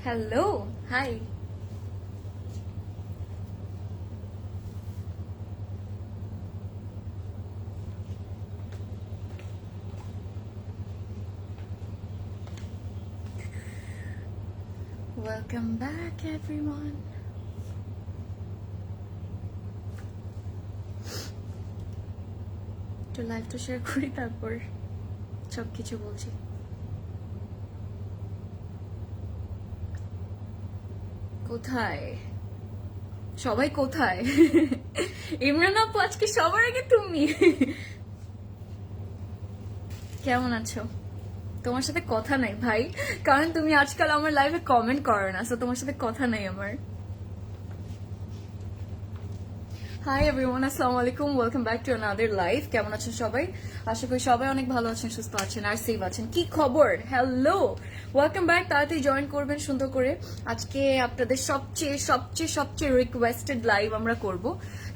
Hello. Hi. Welcome back, everyone. To live to share করি তারপর সব কিছু বলছি। কোথায় সবাই কোথায়? ইমরান আপু আজকে সবার আগে তুমি। কেমন আছো? তোমার সাথে কথা নাই ভাই, কারণ তুমি আজকাল আমার লাইভে কমেন্ট করো না, সো তোমার সাথে কথা নাই আমার। হাই এভরিওয়ান, আসসালামু আলাইকুম, welcome back to another live. কেমন আছেন সবাই? আশা করি সবাই অনেক ভালো আছেন, সুস্থ আছেন আর সেভ আছেন। কি খবর? Hello, welcome back. তাড়াতাড়ি জয়েন করবেন সুন্দর করে। আজকে আপনাদের সবচেয়ে সবচেয়ে সবচেয়ে রিকোয়েস্টেড লাইভ আমরা করব,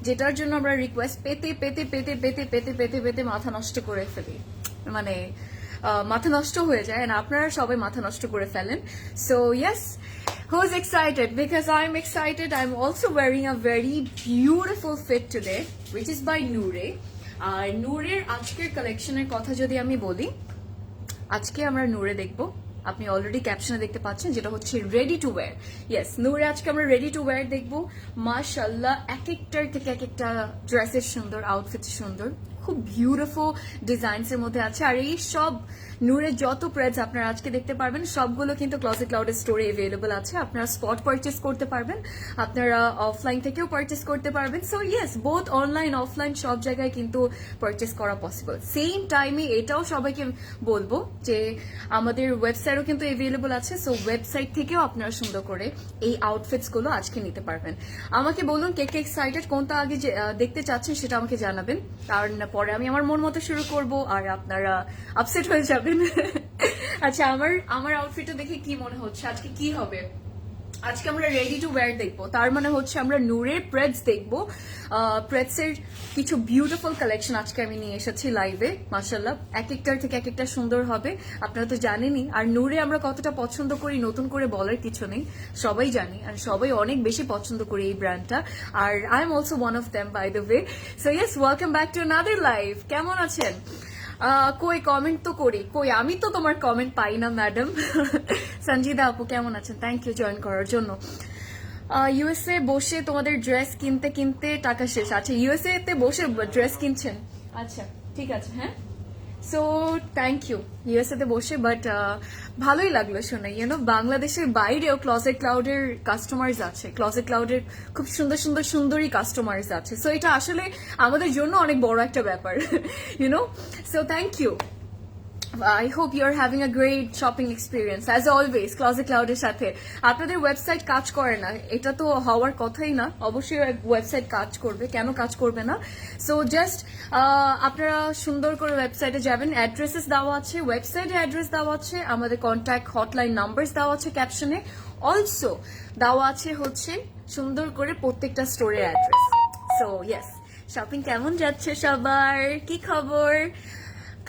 যেটার জন্য আমরা রিকোয়েস্ট পেতে পেতে পেতে পেতে পেতে পেতে পেতে মাথা নষ্ট করে ফেলি, মানে মাথা নষ্ট হয়ে যায়, আর আপনারা সবাই মাথা নষ্ট করে ফেলেন। So yes, who's excited? Because I'm excited. I'm also wearing a very beautiful fit today, which is by Noore. আর নূরের আজকের কালেকশনের কথা যদি আমি বলি, আজকে আমরা নূরে দেখবো, আপনি অলরেডি ক্যাপশনে দেখতে পাচ্ছেন, যেটা হচ্ছে রেডি টু ওয়্যার। ইয়েস, নূরে আজকে আমরা রেডি টু ওয়্যার দেখবো। মাশাআল্লাহ, এক একটার থেকে এক একটা ড্রেসের সুন্দর, আউটফিট সুন্দর, খুব বিউটিফুল ডিজাইনস এর মধ্যে আছে। আর এই সব নূরের যত প্রেডস আপনারা আজকে দেখতে পারবেন, সবগুলো কিন্তু ক্লজেট ক্লাউডের স্টোরে অ্যাভেলেবল আছে। আপনারা স্পট পারচেস করতে পারবেন, আপনারা অফলাইন থেকেও পারচেস করতে পারবেন। So yes, both online offline সব জায়গায় কিন্তু পারচেস করা পসিবল। সেম টাইমে এটাও সবাইকে বলবো যে আমাদের ওয়েবসাইটও কিন্তু অ্যাভেলেবল আছে। সো ওয়েবসাইট থেকেও আপনারা সুন্দর করে এই আউটফিটস গুলো আজকে নিতে পারবেন। আমাকে বলুন কে কে এক্সাইটেড, কোনটা আগে দেখতে চাচ্ছেন সেটা আমাকে জানাবেন, কারণ পরে আমি আমার মন মতো শুরু করব আর আপনারা আপসেট হয়ে যাবেন। আচ্ছা, আমার আউটফিটটা দেখে কি মনে হচ্ছে আজকে কি হবে? আজকে আমরা রেডি টু ওয়্যার দেখবো, তার মানে হচ্ছে আমরা নূরের প্রেডস দেখবো। প্রেডস এর কিছু বিউটিফুল কালেকশন আজকে আমি নিয়ে এসেছি লাইভে। মাশাআল্লাহ, এক একটার থেকে এক একটা সুন্দর হবে, আপনারা তো জানেনই। আর নূরে আমরা কতটা পছন্দ করি, নতুন করে বলার কিছু নেই, সবাই জানি, আর সবাই অনেক বেশি পছন্দ করি এই ব্র্যান্ডটা। আর I am also one of them, by the way. So yes, welcome back to another live. কেমন আছেন? কই কমেন্ট তো করি, কই আমি তো তোমার কমেন্ট পাই না ম্যাডাম। সঞ্জিদা আপু কেমন আছেন? থ্যাংক ইউ জয়েন করার জন্য। ইউএসএ বসে তোমাদের ড্রেস কিনতে কিনতে টাকা শেষ। আচ্ছা, ইউএসএ তে বসে ড্রেস কিনছেন? আচ্ছা, ঠিক আছে, হ্যাঁ। সো থ্যাংক ইউ, ইউএসএ তে বসে, বাট ভালোই লাগলো শুনে। বাংলাদেশের বাইরেও ক্লজেট ক্লাউডের কাস্টমার্স আছে, ক্লজেট ক্লাউডের খুব সুন্দর সুন্দর সুন্দরী কাস্টমার্স আছে। সো এটা আসলে আমাদের জন্য অনেক বড় একটা ব্যাপার। So thank you. I hope you're having a great shopping experience as always closet ক্লাউডের সাথে। আপনাদের ওয়েবসাইট কাজ করে না, এটা তো হওয়ার কথাই না, অবশ্যই ওয়েবসাইট কাজ করবে, কেন কাজ করবে না? সো জাস্ট আপনারা সুন্দর করে ওয়েবসাইটে যাবেন, অ্যাড্রেসেস দেওয়া আছে, ওয়েবসাইটে অ্যাড্রেস দেওয়া আছে, আমাদের কন্ট্যাক্ট হটলাইন নাম্বারস দেওয়া আছে ক্যাপশনে, অলসো দেওয়া আছে হচ্ছে সুন্দর করে প্রত্যেকটা স্টোরের অ্যাড্রেস। সো ইয়েস, শপিং কেমন যাচ্ছে সবার? কি খবর?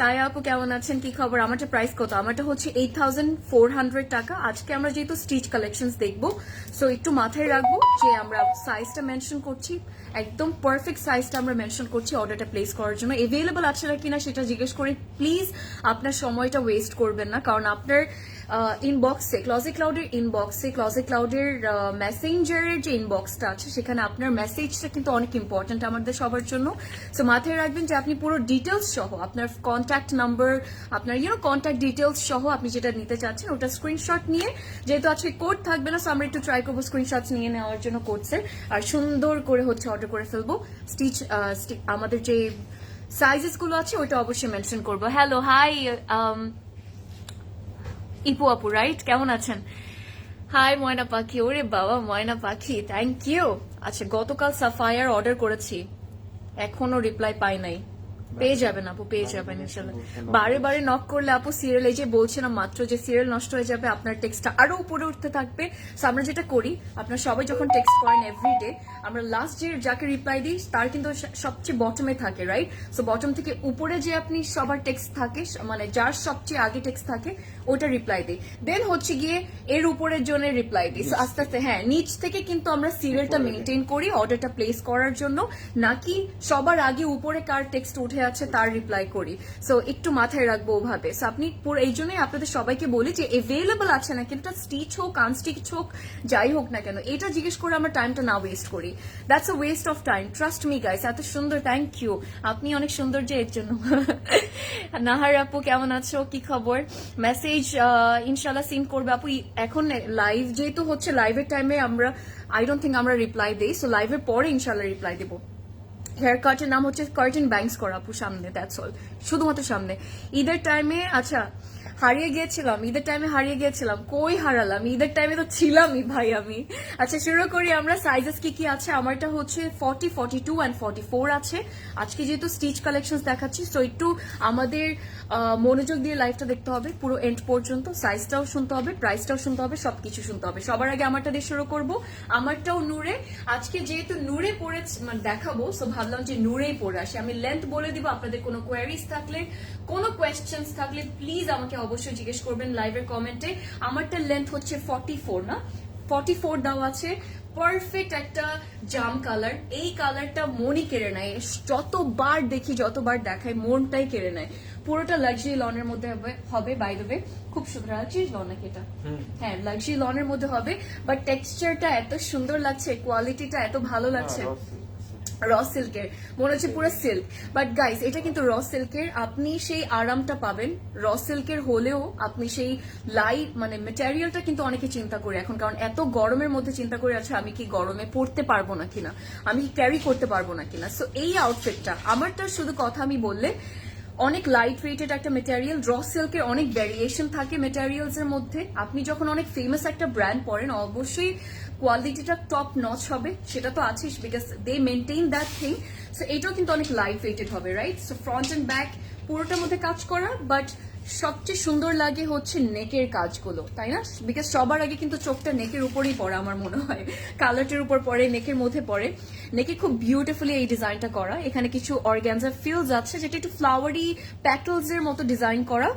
কায়া আপু কেমন আছেন? কি খবর? আমারটা প্রাইস কত? আমারটা হচ্ছে 8400 টাকা। আজকে আমরা যেহেতু স্টিচ কালেকশন দেখবো, সো একটু মাথায় রাখবো যে আমরা সাইজটা মেনশন করছি, একদম পারফেক্ট সাইজটা আমরা মেনশন করছি অর্ডারটা প্লেস করার জন্য। এভেলেবল আছে না কিনা সেটা জিজ্ঞেস করে প্লিজ আপনার সময়টা ওয়েস্ট করবেন না, কারণ আপনার ইনবক্সে, ক্লজেট ক্লাউডের ইনবক্সে, ক্লজেট ক্লাউডের মেসেঞ্জারের যে ইনবক্সটা আছে, সেখানে আপনার মেসেজটা কিন্তু অনেক ইম্পর্টেন্ট আমাদের সবার জন্য। সো মাথায় রাখবেন যে আপনি পুরো ডিটেলস সহ, আপনার কন্ট্যাক্ট নাম্বার, আপনার কন্ট্যাক্ট ডিটেলস সহ আপনি যেটা নিতে চাচ্ছেন ওটা স্ক্রিনশট নিয়ে, যেহেতু আজকে কোড থাকবে না, সো আমরা একটু ট্রাই করবো স্ক্রিনশটস নিয়ে নেওয়ার জন্য কোডসের, আর সুন্দর করে হচ্ছে অর্ডার করে ফেলবো। স্টিচ আমাদের যে সাইজেস গুলো আছে ওইটা অবশ্যই মেনশন করবো। হ্যালো, হাই ইপু আপু, রাইট? কেমন আছেন? হাই ময়না পাখি, ওরে বাবা ময়না পাখি, থ্যাংক ইউ। আচ্ছা, গতকাল সাফায়ার অর্ডার করেছি, এখনো রিপ্লাই পাই নাই, পেয়ে যাবেন আপু, পেয়ে যাবেন ইনশাল্লাহ। বারে বারে নক করলে আপু সিরিয়াল, এই যে বলছিলাম মাত্র যে সিরিয়াল নষ্ট হয়ে যাবে, আপনার টেক্সটটা আরো উপরে উঠতে থাকবে। সো আমরা যেটা করি, আপনারা সবাই যখন টেক্সট করেন এভরিডে, আমরা লাস্ট যে যাকে রিপ্লাই দিই তার কিন্তু সবচেয়ে বটমে থাকে, রাইট? সো বটম থেকে উপরে যে আপনি সবার টেক্সট থাকে, মানে যার সবচেয়ে আগে টেক্সট থাকে ওটা রিপ্লাই দিই, দেন হচ্ছে গিয়ে এর উপরের জন্য রিপ্লাই দিই। সো আস্তে আস্তে, হ্যাঁ, নিচ থেকে কিন্তু আমরা সিরিয়ালটা মেনটেন করি অর্ডারটা প্লেস করার জন্য, নাকি সবার আগে উপরে কার টেক্সট উঠে আছে তার রিপ্লাই করি। সো একটু মাথায় রাখবো ওভাবে। সো আপনি পুরো, এই জন্যই আপনাদের সবাইকে বলি যে এভেলেবল আছে না, কিন্তু স্টিচ হোক আনস্টিচ হোক যাই হোক না কেন, এটা জিজ্ঞেস করে আমার টাইমটা না ওয়েস্ট করি। That's a West of time, trust me guys. এত সুন্দর, থ্যাংক ইউ, আপনি অনেক সুন্দর যে এর জন্য। নাহার আপু কেমন আছো, কি খবর? মেসেজ ইনশাল্লাহ সিন করবে আপু। এখন লাইভ যেহেতু হচ্ছে, লাইভের টাইমে আমরা আই ডোন্ট থিঙ্ক আমরা রিপ্লাই দেই, সো লাইভের পরে ইনশাল্লাহ রিপ্লাই দেবো। হেয়ার কাটের নাম হচ্ছে কার্টেন ব্যাংকস করা আপু, সামনে, দ্যাটস অল, শুধুমাত্র সামনে। ঈদের টাইমে, আচ্ছা হারিয়ে গিয়েছিলাম, ঈদের টাইমে হারিয়ে গিয়েছিলাম, কই হারালাম, ঈদের টাইমে তো ছিলামই ভাই আমি। আচ্ছা শুরু করি আমরা। সাইজেস কি কি আছে? আমারটা হচ্ছে 40, 42 অ্যান্ড 44 আছে। আজকে যেহেতু স্টিচ কালেকশন দেখাচ্ছি, তো একটু আমাদের মনোযোগ দিয়ে লাইভটা দেখতে হবে পুরো এন্ড পর্যন্ত। সাইজটাও শুনতে হবে, প্রাইসটাও শুনতে হবে, সবকিছু শুনতে হবে। সবার আগে আমারটা দিয়ে শুরু করব। আমারটাও নূরে, আজকে যেহেতু নূরে পরে মানে দেখাবো, সো ভাবলাম যে নূরেই পরে আসি। আমি লেন্থ বলে দিব, আপনাদের কোনো কোয়ারিজ থাকলে, কোনো কোয়েশ্চেন্স থাকলে প্লিজ আমাকে অবশ্যই জিজ্ঞেস করবেন লাইভের কমেন্টে। আমারটার লেন্থ হচ্ছে 44 না, 44 দেওয়া আছে। পারফেক্ট একটা জাম কালার, এই কালারটা মনই কেড়ে নেয়, যতবার দেখি যতবার দেখায় মনটাই কেড়ে নেয়। পুরোটা লাক্সারি লনের মধ্যে হবে বাই দ্য ওয়ে, খুব সুন্দর। লাক্সারি লন নাকি এটা? হ্যাঁ, লাক্সারি লনের মধ্যে হবে, বাট টেক্সচারটা এত সুন্দর লাগছে, কোয়ালিটিটা এত ভালো লাগছে। র সিল্কের, মনে হচ্ছে পুরো সিল্ক, বাট গাইস এটা কিন্তু র সিল্কের। আপনি সেই আরামটা পাবেন র সিল্কের হলেও, আপনি সেই লাইট মানে ম্যাটেরিয়ালটা কিন্তু অনেকে চিন্তা করে এখন, কারণ এত গরমের মধ্যে চিন্তা করে আছে আমি কি গরমে পরতে পারবো না কিনা, আমি কি ক্যারি করতে পারবো না কিনা। সো এই আউটফিটটা আমারটা শুধু কথা আমি বললে, অনেক লাইট ওয়েটেড একটা মেটেরিয়াল। র সিল্কের অনেক ভ্যারিয়েশন থাকে মেটেরিয়ালস এর মধ্যে। আপনি যখন অনেক ফেমাস একটা ব্র্যান্ড পরেন, অবশ্যই কোয়ালিটিটা টপ নচ হবে, সেটা তো আছেই, because they maintain that thing. So এটাও কিন্তু অনেক লাইট ওয়েটেড হবে, right? So front and back পুরোটার মধ্যে কাজ করা, বাট সবচেয়ে সুন্দর লাগে হচ্ছে নেকের কাজগুলো, তাই না? বিকজ সবার আগে কিন্তু চোখটা নেকের উপরেই পড়ে আমার মনে হয়, কালারটির উপর পড়ে, নেকের মধ্যে পড়ে। নেকে খুব বিউটিফুলি এই ডিজাইনটা করা। এখানে কিছু অর্গ্যানজা ফিলস আছে, যেটা একটু ফ্লাওয়ারি প্যাটেলস এর মতো ডিজাইন করা।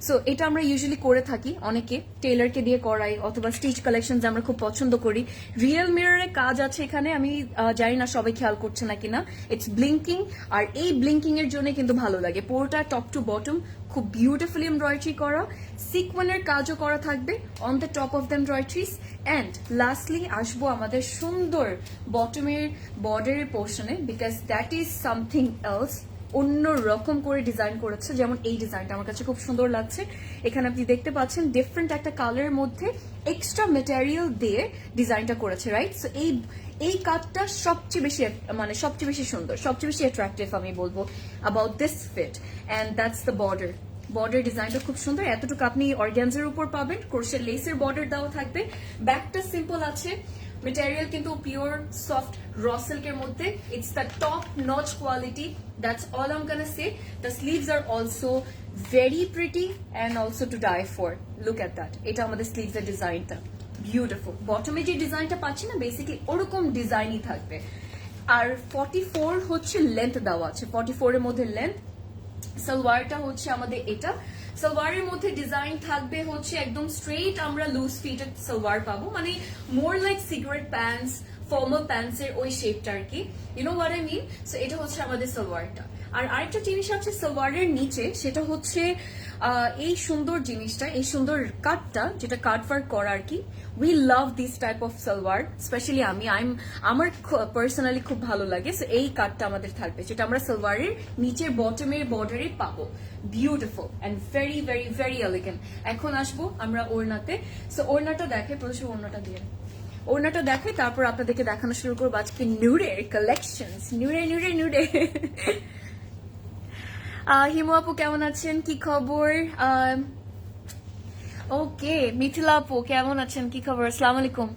সো এটা আমরা ইউজুয়ালি করে থাকি, অনেকে টেইলারকে দিয়ে করাই, অথবা স্টিচ কালেকশন আমরা খুব পছন্দ করি। রিয়েল মিররের কাজ আছে এখানে, আমি জানি না সবাই খেয়াল করছে না কিনা। ইটস ব্লিঙ্কিং, আর এই ব্লিঙ্কিং এর জন্য কিন্তু ভালো লাগে। পুরোটা টপ টু বটম খুব বিউটিফুলি এমব্রয়ডারি করা, সিকোয়েন্সের কাজও করা থাকবে on the top of the embroideries. And lastly আসবো আমাদের সুন্দর বটমের বর্ডারের পোর্শনে, because that is something else, অন্য রকম করে ডিজাইন করেছে। যেমন এই ডিজাইনটা আমার কাছে খুব সুন্দর লাগছে। এখানে আপনি দেখতে পাচ্ছেন ডিফারেন্ট একটা কালারের মধ্যে এক্সট্রা মেটেরিয়াল দিয়ে ডিজাইনটা করেছে, রাইট? সো এই কাজটা সবচেয়ে বেশি মানে সবচেয়ে বেশি সুন্দর, সবচেয়ে বেশি অ্যাট্রাকটিভ আমি বলবো about this fit. And that's the border. Border ডিজাইনটা খুব সুন্দর, এতটুকু আপনি অর্গ্যানজার উপর পাবেন, ক্রোশের লেসের বর্ডার দেওয়া থাকবে। ব্যাকটা সিম্পল আছে, মেটেরিয়াল কিন্তু পিওর সফট র সিল্কের মধ্যে। It's the top notch quality, that's all I am gonna say. The sleeves are also very pretty and also to die for. Look at that, এটা আমাদের sleeves এর ডিজাইনটা beautiful. বটমে যে ডিজাইনটা পাচ্ছি না, বেসিক্যালি ওরকম ডিজাইনই থাকবে। আর 44 হচ্ছে লেন্থ দেওয়া আছে, 44 এর মধ্যে লেন্থ। সালোয়ারটা হচ্ছে আমাদের এটা, সালোয়ারের মধ্যে ডিজাইন থাকবে হচ্ছে একদম স্ট্রেট, আমরা লুজ ফিটেড সালোয়ার পাবো, মানে more like cigarette pants, formal pants এর ওই শেপটা আর কি, you know what I mean. So এটা হচ্ছে আমাদের সালোয়ারটা। আর আরেকটা জিনিস আছে সালোয়ারের নিচে, সেটা হচ্ছে এই সুন্দর জিনিসটা, এই সুন্দর কাটটা, যেটা কাট ওয়ার্ক করা আর কি। We love this type of salwar, specially আমার পার্সোনালি খুব ভালো লাগে। সো এই কাটটা আমাদের থাকবে, যেটা আমরা সালোয়ারের নিচের বটমের বর্ডারে পাবো। Beautiful and very very very elegant. এখন আসবো আমরা ওড়নাতে। সো ওড়নাটা দেখে, প্রথমে ওড়নাটা দিয়ে ওড়নাটা দেখাই, তারপর আপনাদেরকে দেখানো শুরু করবো আজকে নুরের কালেকশনস। নুরে নুরে নুরে। হিমু আপু কেমন আছেন, কি খবর? ওকে, মিথিলা আপু কেমন আছেন, কি খবর? আসসালামু আলাইকুম।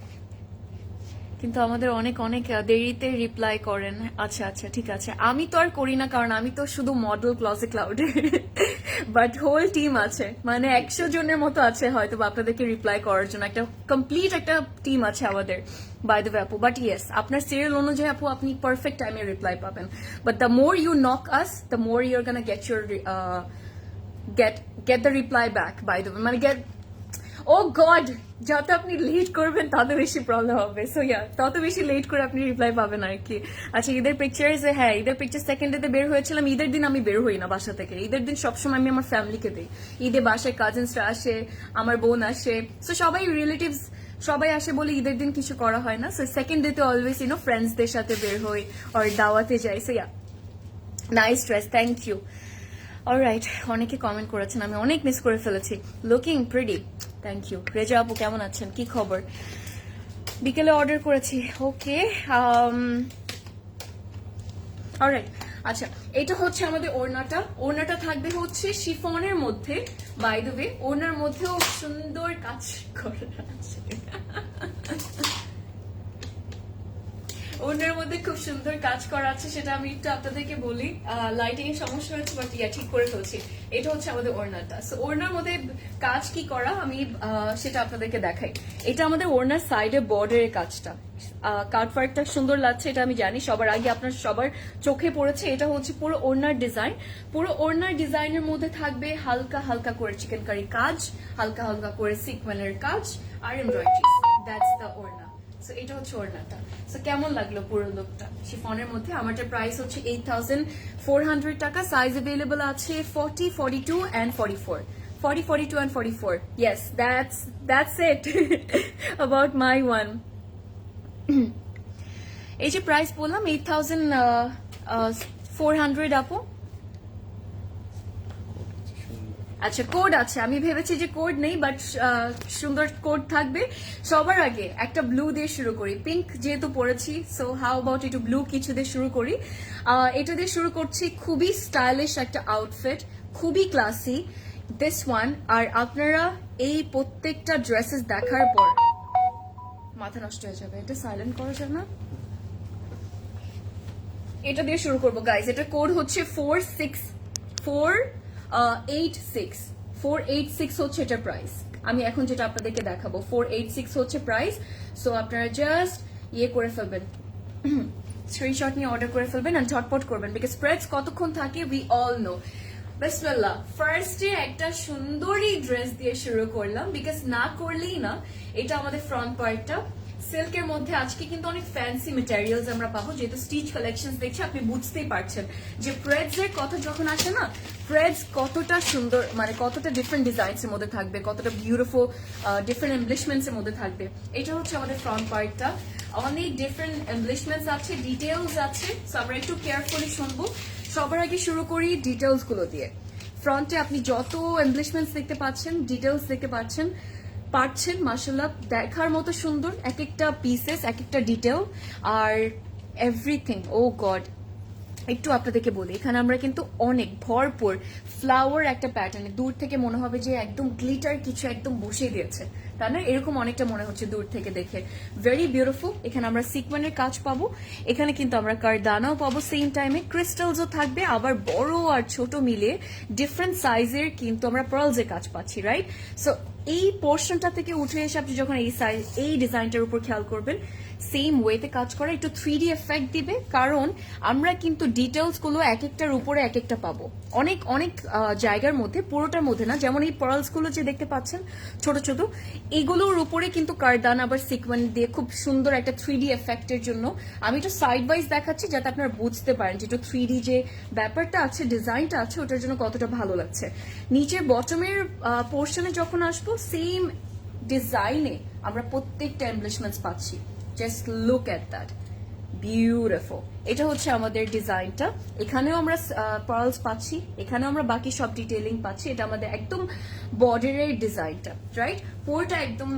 কিন্তু আমাদের অনেক অনেক দেরিতে রিপ্লাই করেন। আচ্ছা আচ্ছা ঠিক আছে, আমি তো আর করি না কারণ আমি তো শুধু মডেল ক্লজে ক্লাউডে, বাট হোল টিম আছে, মানে 100 জনের মতো আছে হয়তো বা আপনাদেরকে রিপ্লাই করার জন্য, একটা কমপ্লিট একটা টিম আছে আমাদের বাই দ্য ওয়ে আপু। বাট ইয়েস, আপনার সিরিয়াল অনুযায়ী আপু আপনি পারফেক্ট টাইমে রিপ্লাই পাবেন, but the more you knock us the more you are gonna get your get the reply back by the way, মানে get, ও গড, যত আপনি লেট করবেন তত বেশি প্রবলেম হবে, সো ইয়া তত বেশি লেট করে আপনি রিপ্লাই পাবেন আর কি। আচ্ছা ঈদের পিকচার্স, হ্যাঁ ঈদের পিকচার সেকেন্ড ডেতে বের হয়েছিলাম। ঈদের দিন আমি বের হই না বাসা থেকে, ঈদের দিন সবসময় আমি আমার ফ্যামিলিকে দিই। ঈদে বাসায় কাজিনসরা আসে, আমার বোন আসে, সো সবাই রিলেটিভস সবাই আসে বলে ঈদের দিন কিছু করা হয় না। সো সেকেন্ড ডেতে অলওয়েজ ফ্রেন্ডসদের সাথে বের হই আর দাওয়াতে যাই। So yeah, nice dress, thank you. Alright, অনেকে কমেন্ট করেছেন, আমি অনেক মিস করে ফেলেছি। Looking pretty, thank you. রেজা আপু কেমন আছেন, কি খবর? বিকেলে অর্ডার করেছি, ওকে। অলরাইট, আচ্ছা এটা হচ্ছে আমাদের ওড়নাটা। ওড়নাটা থাকবে হচ্ছে শিফনের মধ্যে, বাই দ্য ওয়ে ওড়নার মধ্যেও সুন্দর কাজ করা আছে, ওনার মধ্যে খুব সুন্দর কাজ করা আছে, সেটা আমি একটু আপনাদেরকে বলি। লাইটিং এর সমস্যা হয়েছে, বাট ইয়া ঠিক করে ফেলছি। এটা হচ্ছে আমাদের ওড়নাটা। সো ওড়নার মধ্যে কাজ কি করা আমি সেটা আপনাদেরকে দেখাই। এটা আমাদের ওড়নার সাইডে বর্ডারের কাজটা, কাটওয়ার্কটা সুন্দর লাগছে, এটা আমি জানি। সবার আগে আপনার সবার চোখে পড়েছে। এটা হচ্ছে পুরো ওড়নার ডিজাইন। পুরো ওড়নার ডিজাইনের মধ্যে থাকবে হালকা হালকা করে চিকেন কারি কাজ, হালকা হালকা করে সিকোয়েন্সের কাজ আর এমব্রয়ডারি। দ্যাটস দ্য ওড়না। সো এটা হচ্ছে ওড়নাটা। সো কেমন লাগলো পুরো লুকটা শিফনের মধ্যে? আমাদের প্রাইস হচ্ছে 8,400 টাকা। সাইজ अवेलेबल আছে 40, 42 and 44। 40, 42 and 44। Yes, that's it about my one। এই যে প্রাইস বললাম 8,400 আপু। আচ্ছা কোড আছে, আমি ভেবেছি যে কোড নেই, বাট সুন্দর কোড থাকবে। সবার আগে একটা ব্লু দিয়ে শুরু করি, পিঙ্ক যেহেতু পরেছি, সো হাউ অ্যাবাউট একটু ব্লু কিছু দিয়ে শুরু করি। এটা দিয়ে শুরু করছি, খুবই স্টাইলিশ একটা আউটফিট, খুবই ক্লাসি দিস ওয়ান। আর আপনারা এই প্রত্যেকটা ড্রেসেস দেখার পর মাথা নষ্ট হয়ে যাবে। এটা সাইলেন্ট করা যায় না, এটা দিয়ে শুরু করবো গাইজ। এটা কোড হচ্ছে 486 হচ্ছে এটা প্রাইস। আমি এখন যেটা আপনাদেরকে দেখাবো 486 হচ্ছে প্রাইস। সো আপনারা জাস্ট ইয়ে করে ফেলবেন, স্ক্রিনশট নিয়ে অর্ডার করে ফেলবেন আর ঝটপট করবেন, বিকজ স্প্রেডস কতক্ষণ থাকে উই অল নো। বিসমিল্লাহ, ফার্স্টে একটা সুন্দরী ড্রেস দিয়ে শুরু করলাম, বিকজ না করলেই না। এটা আমাদের ফ্রন্ট পার্টটা সিল্কের মধ্যে। আজকে কিন্তু অনেক ফ্যান্সি ম্যাটেরিয়ালস আমরা পাবো, যেহেতু স্টিচ কালেকশন দেখছি আপনি বুঝতেই পারছেন যে থ্রেডস এর কথা যখন আসে না, থ্রেডস কতটা সুন্দর, মানে কতটা ডিফারেন্ট ডিজাইনস এর মধ্যে থাকবে, কতটা বিউটিফুল ডিফারেন্ট এমব্লিশমেন্টস এর মধ্যে থাকবে। এটা হচ্ছে আমাদের ফ্রন্ট পার্টটা, অনেক ডিফারেন্ট এমব্লিশমেন্টস আছে, ডিটেলস আছে। সো আমরা একটু কেয়ারফুলি শুনবো। সবার আগে শুরু করি ডিটেলস গুলো দিয়ে। ফ্রন্টে আপনি যত এমব্লিশমেন্টস দেখতে পাচ্ছেন, ডিটেলস দেখতে পাচ্ছেন মাশাআল্লাহ, দেখার মতো সুন্দর এক একটা পিসেস, এক একটা ডিটেল আর এভরিথিং। ও গড, একটু আপনাদেরকে বলি, এখানে আমরা কিন্তু অনেক ভরপুর ফ্লাওয়ার একটা প্যাটার্নে, দূর থেকে মনে হবে যে একদম গ্লিটার কিছু একদম বসিয়ে দিয়েছে, তাই না? এরকম অনেকটা মনে হচ্ছে দূর থেকে দেখে। Very beautiful. এখানে আমরা সিকোয়েন্সের কাজ পাবো, এখানে কিন্তু আমরা কারদানাও পাবো, সেম টাইমে ক্রিস্টালসও থাকবে, আবার বড় আর ছোট মিলে ডিফারেন্ট সাইজের কিন্তু আমরা পার্লসের কাজ পাচ্ছি, রাইট? সো এই পোর্শনটা থেকে উঠে এসে আপনি যখন এই ডিজাইনটার উপর খেয়াল করবেন, সেম ওয়েতে কাজ করা, একটু 3D এফেক্ট দিবে, কারণ আমরা কিন্তু ডিটেলস গুলো এক একটার উপরে এক একটা পাবো, অনেক অনেক জায়গার মধ্যে, পুরোটার মধ্যে না। যেমন এই পার্লস গুলো যে দেখতে পাচ্ছেন ছোট ছোট, এগুলোর উপরে কিন্তু কারদানা আবার সিকোয়েন্স দিয়ে খুব সুন্দর একটা 3D এফেক্টের জন্য আমি একটু সাইড ওয়াইজ দেখাচ্ছি, যাতে আপনারা বুঝতে পারেন যে একটু 3D যে ব্যাপারটা আছে, ডিজাইনটা আছে, ওটার জন্য কতটা ভালো লাগছে। নিচের বটমের পোর্শনে যখন আসবো, সেম ডিজাইনে আমরা প্রত্যেকটা এমব্লিশমেন্টস পাচ্ছি। Just look at that, beautiful. এটা হচ্ছে আমাদের ডিজাইনটা। এখানেও আমরা পার্লস পাচ্ছি, এখানেও আমরা বাকি সব ডিটেইলিং পাচ্ছি। এটা আমাদের একদম বর্ডারের ডিজাইনটা, রাইট? পুরোটা একদম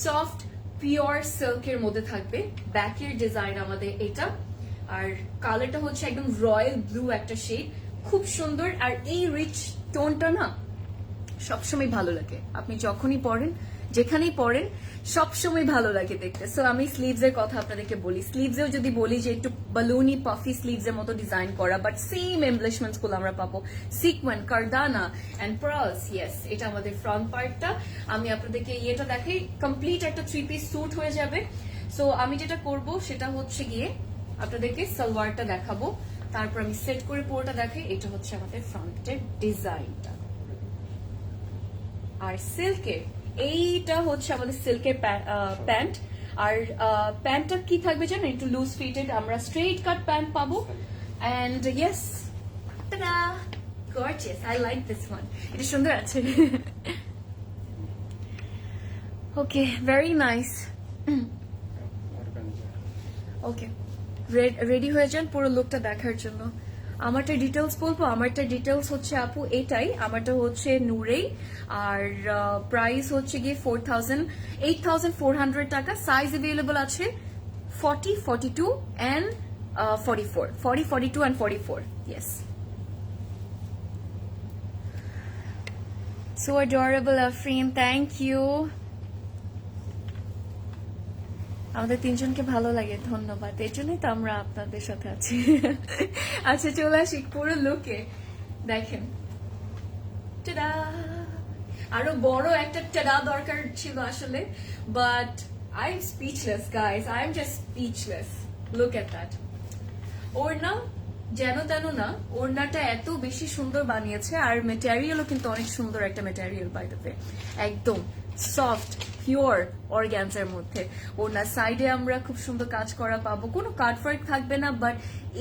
সফট পিওর সিল্কের মধ্যে থাকবে। ব্যাকের ডিজাইন আমাদের এটা, আর কালারটা হচ্ছে একদম রয়্যাল ব্লু একটা শেড, খুব সুন্দর। আর এই রিচ টোনটা না সবসময় ভালো লাগে, আপনি যখনই পরেন যেখানেই পরেন সবসময় ভালো লাগে দেখতে। সো আমি স্লিভস এর কথা আপনাদেরকে বলি, স্লিভসেও যদি বলি যে একটু বালুনি পাফি স্লিভস এর মতো ডিজাইন করা, বাট সেম এমব্লিশমেন্টস গুলো আমরা পাবো, সিকোয়েন, কার্দানা এন্ড পার্লস। ইয়েস, এটা আমাদের ফ্রন্ট পার্টটা। আমি আপনাদেরকে ইয়েটা দেখাই, কমপ্লিট একটা 3 পিস স্যুট হয়ে যাবে। সো আমি যেটা করব সেটা হচ্ছে গিয়ে আপনাদেরকে সালোয়ারটা দেখাবো, তারপর আমি সেট করে পুরোটা দেখাই। এটা হচ্ছে আমাদের ফ্রন্টের ডিজাইনটা। আর সিল্কের এইটা হচ্ছে আমাদের সিল্কের প্যান্ট। আর প্যান্টটা কি থাকবে জানেন, একটু লুজ ফিটেড, আমরা স্ট্রেট কাট প্যান্ট পাবো। অ্যান্ড ইয়েস, টা gorgeous, I like this one, এটা সুন্দর আছে। ওকে, ভেরি নাইস। ওকে, রেডি হয়ে যান পুরো লুকটা দেখার জন্য। আমারটা ডিটেলস বলবো, আমারটা ডিটেলস হচ্ছে আপু এটাই, আমারটা হচ্ছে নূরেই। আর প্রাইস হচ্ছে গিয়ে 8,400 টাকা। সাইজ অ্যাভেলেবল আছে 40, 42 and 44, 40, 42 and 44. Yes, so adorable Afreen, thank you. আমাদের তিনজনকে ভালো লাগে, ধন্যবাদ, এর জন্যই তো আমরা আপনাদের সাথে আছি। আচ্ছা, চলে আসি পুরো লুকে দেখেন। টাডা! আরো বড় একটা টাডা দরকার ছিল আসলে, but I am speechless guys, I am just speechless. Look at that. ওড়না যেন তেন না, ওড়নাটা এত বেশি সুন্দর বানিয়েছে, আর মেটেরিয়ালও কিন্তু অনেক সুন্দর একটা মেটেরিয়াল, বাই দ্য ওয়ে, একদম সফট পিওর অর্গ্যানজার মধ্যে। ওনার সাইডে আমরা খুব সুন্দর কাজ করা পাবো, কোনো কাটওয়ার্ক থাকবে না, বাট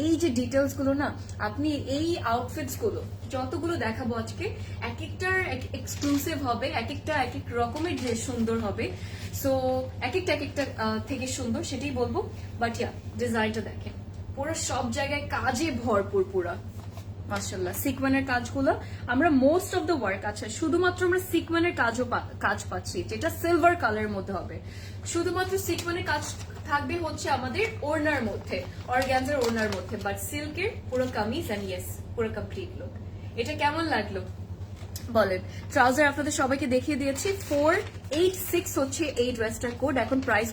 এই যে ডিটেলস গুলো না, আপনি এই আউটফিটস গুলো যতগুলো দেখাবো আজকে, এক একটার এক্সক্লুসিভ হবে, এক একটা এক এক রকমের যে সুন্দর হবে। সো এক একটা থেকে সুন্দর, সেটাই বলবো। বাট ইয়া, ডিজাইনটা দেখেন, পুরো সব জায়গায় কাজে ভরপুর পুরা, মাশাআল্লাহ। সিকোয়েনের কাজগুলো আমরা মোস্ট অফ দ্য ওয়ার্ক, আচ্ছা শুধুমাত্র আমরা সিকোয়েনের কাজ পাচ্ছি, যেটা সিলভার কালারের মধ্যে হবে। শুধুমাত্র সিকোয়েনের কাজ থাকবে হচ্ছে আমাদের ওড়নার মধ্যে, অর্গানজার ওড়নার মধ্যে, বাট সিল্কের পুরো কামিজ এন্ড ইয়েস পুরো কমপ্লিট লুক। এটা কেমন লাগলো বলেন? ট্রাউজার আপনাদের সবাইকে দেখিয়ে দিয়েছি। 486 হচ্ছে এই ড্রেসটার কোড। এখন প্রাইস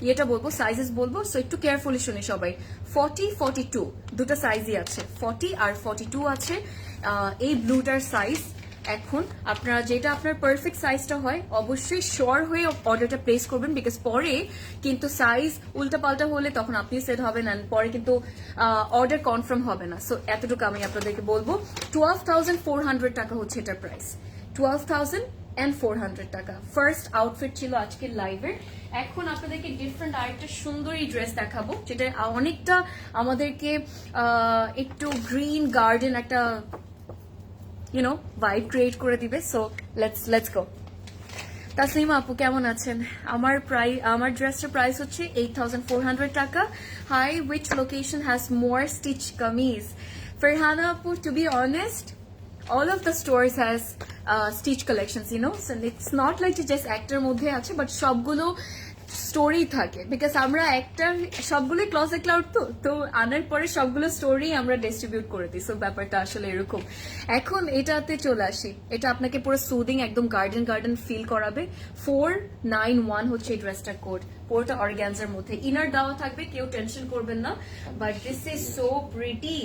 ইয়েটা বলবো, সাইজেস বলবো, সো একটু কেয়ারফুলি শুনি সবাই। 40, 42 দুটো সাইজই আছে, 40 আর 42 আছে। এই ব্লুটার সাইজ। এখন আপনারা যেটা আপনার পারফেক্ট সাইজটা হয়, অবশ্যই শিওর হয়ে অর্ডারটা প্লেস করবেন, বিকজ পরে কিন্তু সাইজ উল্টাপাল্টা হলে তখন আপনি সেট হবেন, আর পরে কিন্তু অর্ডার কনফার্ম হবে না। সো এতটুকু আমি আপনাদেরকে বলবো। 12,400 টাকা হচ্ছে এটার প্রাইস, 12,400 টাকা। ফার্স্ট আউটফিট ছিল আজকের লাইভের। এখন আপনাদেরকে ডিফারেন্ট আরেকটা সুন্দরী ড্রেস দেখাবো, যেটা অনেকটা আমাদেরকে একটু গ্রিন গার্ডেন একটা ভাইব ক্রিয়েট করে দিবে। So let's go. তাসলিমা আপু কেমন আছেন? আমার ড্রেসটার প্রাইস হচ্ছে 8,400 টাকা। Hi, which location has more stitch kameez? Farhana আপু, to be honest, all of the stores has stitch collections, so it's not like just একটার মধ্যে আছে, বাট সবগুলো স্টোরি থাকে, বিকজ আমরা একটা সবগুলোই ক্লজেট ক্লাউড তো আনার পরে সবগুলো স্টোরি আমরা ডিস্ট্রিবিউট করে দিই। সো ব্যাপারটা আসলে এরকম। এখন এটাতে চলে আসি, এটা আপনাকে পুরো সুদিং একদম গার্ডেন ফিল করাবে। 491 হচ্ছে এই ড্রেসটার কোড, পুরোটা অর্গ্যানজার মধ্যে, ইনার দেওয়া থাকবে, কেউ টেনশন করবেন না। But this is so pretty.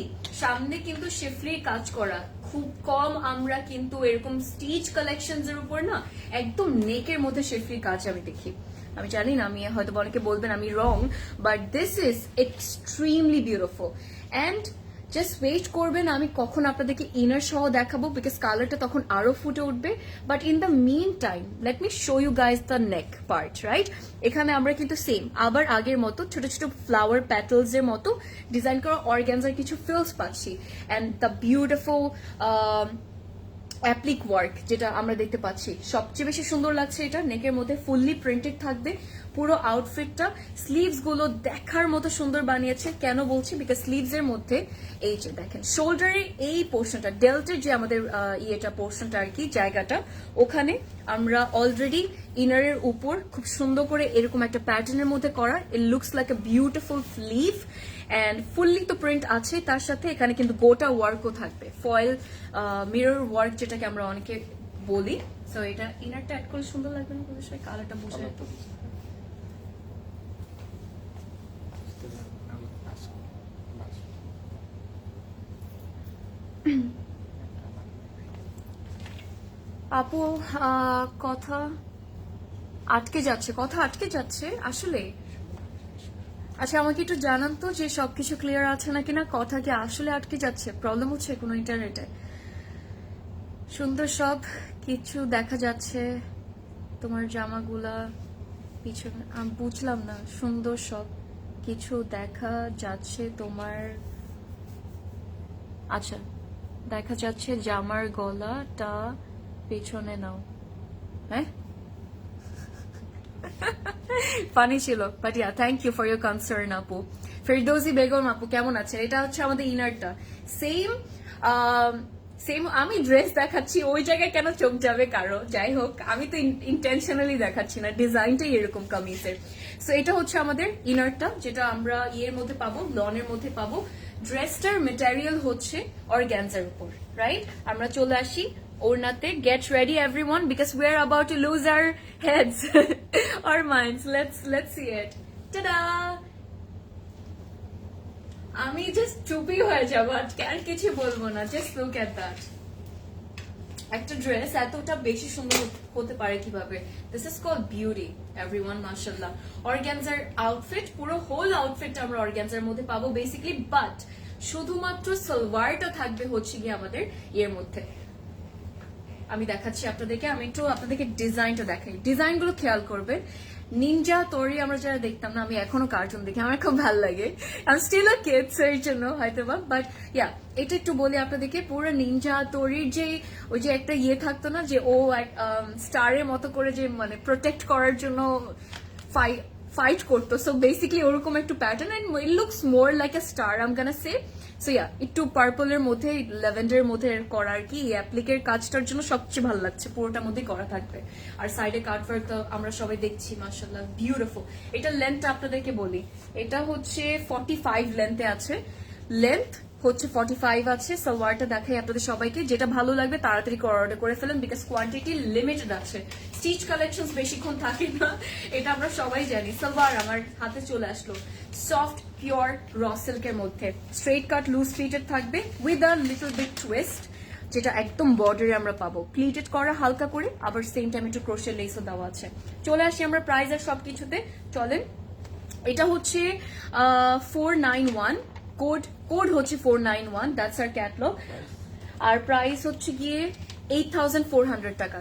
সামনে কিন্তু শিফলির কাজ করা খুব কম, আমরা কিন্তু এরকম স্টিচ কালেকশনস এর উপর না একদম নেকের মধ্যে শিফলির কাজ আমি দেখি। আমি জানি না, আমি হয়তো অনেকে বলবেন আমি wrong, but this is extremely beautiful. And just wait করবেন, আমি কখন আপনাদেরকে ইনার সহ দেখাবো, বিকজ কালারটা তখন আরো ফুটে উঠবে। But in the meantime let me show you guys the neck part, right? এখানে আমরা কিন্তু সেম আবার আগের মতো ছোট ছোট ফ্লাওয়ার প্যাটেলস এর মতো ডিজাইন করা অর্গ্যানজার কিছু ফিলস পাচ্ছি। And the beautiful applique work যেটা আমরা দেখতে পাচ্ছি, সবচেয়ে বেশি সুন্দর লাগছে এটা। নেকের মধ্যে ফুললি প্রিন্টেড থাকবে পুরো আউটফিটটা। স্লিভস গুলো দেখার মতো সুন্দর বানিয়েছে। কেন বলছি? বিকজ স্লিভস এর মধ্যে এই যে দেখেন শোল্ডারের এই পোর্শনটা, ডেল্টের যে আমাদের ইয়েটা পোর্শনটা আর কি, জায়গাটা, ওখানে আমরা অলরেডি ইনারের উপর খুব সুন্দর করে এরকম একটা প্যাটার্নের মধ্যে করা। It looks like a beautiful sleeve and fully তো প্রিন্ট আছে, তার সাথে এখানে কিন্তু গোটা ওয়ার্কও থাকবে, ফয়েল মিরর ওয়ার্ক যেটাকে আমরা অনেকে বলি। সো এটা ইনারটা অ্যাড করলে সুন্দর লাগবে না? অবশ্যই কালারটা বুঝে আপু কথা আটকে যাচ্ছে আসলে। আচ্ছা আমাকে একটু জানান তো যে সবকিছু ক্লিয়ার আছে নাকি না, কথা কি আসলে আটকে যাচ্ছে, প্রবলেম হচ্ছে কোনো ইন্টারনেটে? সুন্দর সব কিছু দেখা যাচ্ছে তোমার জামাগুলা পিছনে, আমি বুঝলাম না। সুন্দর সব কিছু দেখা যাচ্ছে তোমার, আচ্ছা দেখা যাচ্ছে জামার গলাটা পেছনে নাও। হ্যাঁ ফানি ছিল, but yeah thank you for your concern আপু। ফেরদৌসি বেগম আপু কেমন আছেন? এটা হচ্ছে আমাদের ইনারটা, সেম সেম। আমি ড্রেস দেখাচ্ছি ওই জায়গায় কেন চোখ যাবে কারো, যাই হোক আমি তো ইন্টেনশনালি দেখাচ্ছি না, ডিজাইনটাই এরকম কামিজের। সো এটা হচ্ছে আমাদের ইনারটা, যেটা আমরা ইয়ের মধ্যে পাবো, লনের মধ্যে পাবো। ড্রেসটার মেটেরিয়াল হচ্ছে অর্গ্যানজার উপর, রাইট? আমরা চলে আসি ওড়নাতে। Get ready everyone because we are about to lose our heads or minds. Let's see it. Tada! আমি জাস্ট চুপই হয়ে যাবো, আর কিছু বলবো না। Just look at that. একটা ড্রেস এতটা বেশি সুন্দর হতে পারে কিভাবে? This is called beauty everyone, মাশাআল্লাহ। অর্গানজার আউটফিট, পুরো হোল আউটফিট আমরা অর্গানজার মধ্যে পাবো বেসিক্যালি, বাট শুধুমাত্র সালোয়ারটা থাকবে হচ্ছে গিয়ে আমাদের এর মধ্যে। আমি দেখাচ্ছি আপনাদেরকে, আমি একটু আপনাদেরকে ডিজাইনটা দেখাই। ডিজাইনগুলো খেয়াল করবে। নিনজা তোরি আমরা যারা দেখতাম না, আমি এখনো কার্টুন দেখি, আমার খুব ভালো লাগে। আমি স্টিল আ কিডস এর জন্য হয়তো বা, বাট ইয়া এটা একটু বলি আপনাদেরকে। পুরো নিনজা তোরির যে ওই যে একটা ইয়ে থাকতো না, যে ও স্টারের মতো করে যে মানে প্রোটেক্ট করার জন্য ফাইট করতো, সো বেসিক্যালি ওরকম একটু pattern, and it looks more like a star I am gonna say. So yeah একটু পার্পলের মধ্যে, ল্যাভেন্ডারের মধ্যে করা আর কি। অ্যাপ্লিকের কাজটার জন্য সবচেয়ে ভালো লাগছে, পুরোটার মধ্যেই করা থাকবে। আর সাইডে কাটওয়ার্ক তো আমরা সবাই দেখছি, মাশাআল্লাহ বিউটিফুল। এটা লেন্থটা আপনাদেরকে বলি, এটা হচ্ছে 45 লেন্থে আছে। লেন্থ হচ্ছে 45 আছে। সালোয়ারটা দেখাই আপনাদের সবাইকে, যেটা ভালো লাগবে তাড়াতাড়ি অর্ডার করে ফেলেন বিকজ কোয়ান্টিটি লিমিটেড আছে। স্টিচ কালেকশন বেশিক্ষণ থাকে না, এটা আমরা সবাই জানি। সালোয়ার আমার হাতে চলে আসলো, সফট পিওর র সিল্কের মধ্যে, স্ট্রেট কাট লুজ প্লিটেড থাকবে with a little bit twist, যেটা একদম বর্ডারে আমরা পাবো। প্লিটেড করা হালকা করে, আবার সেম টাইম একটু ক্রোশের লেসও দেওয়া আছে। চলে আসি আমরা প্রাইস আর সবকিছুতে, চলেন। এটা হচ্ছে 491, কোড হচ্ছে 491, দ্যাটস আর ক্যাটলগ। আর প্রাইস হচ্ছে গিয়ে 8400 টাকা।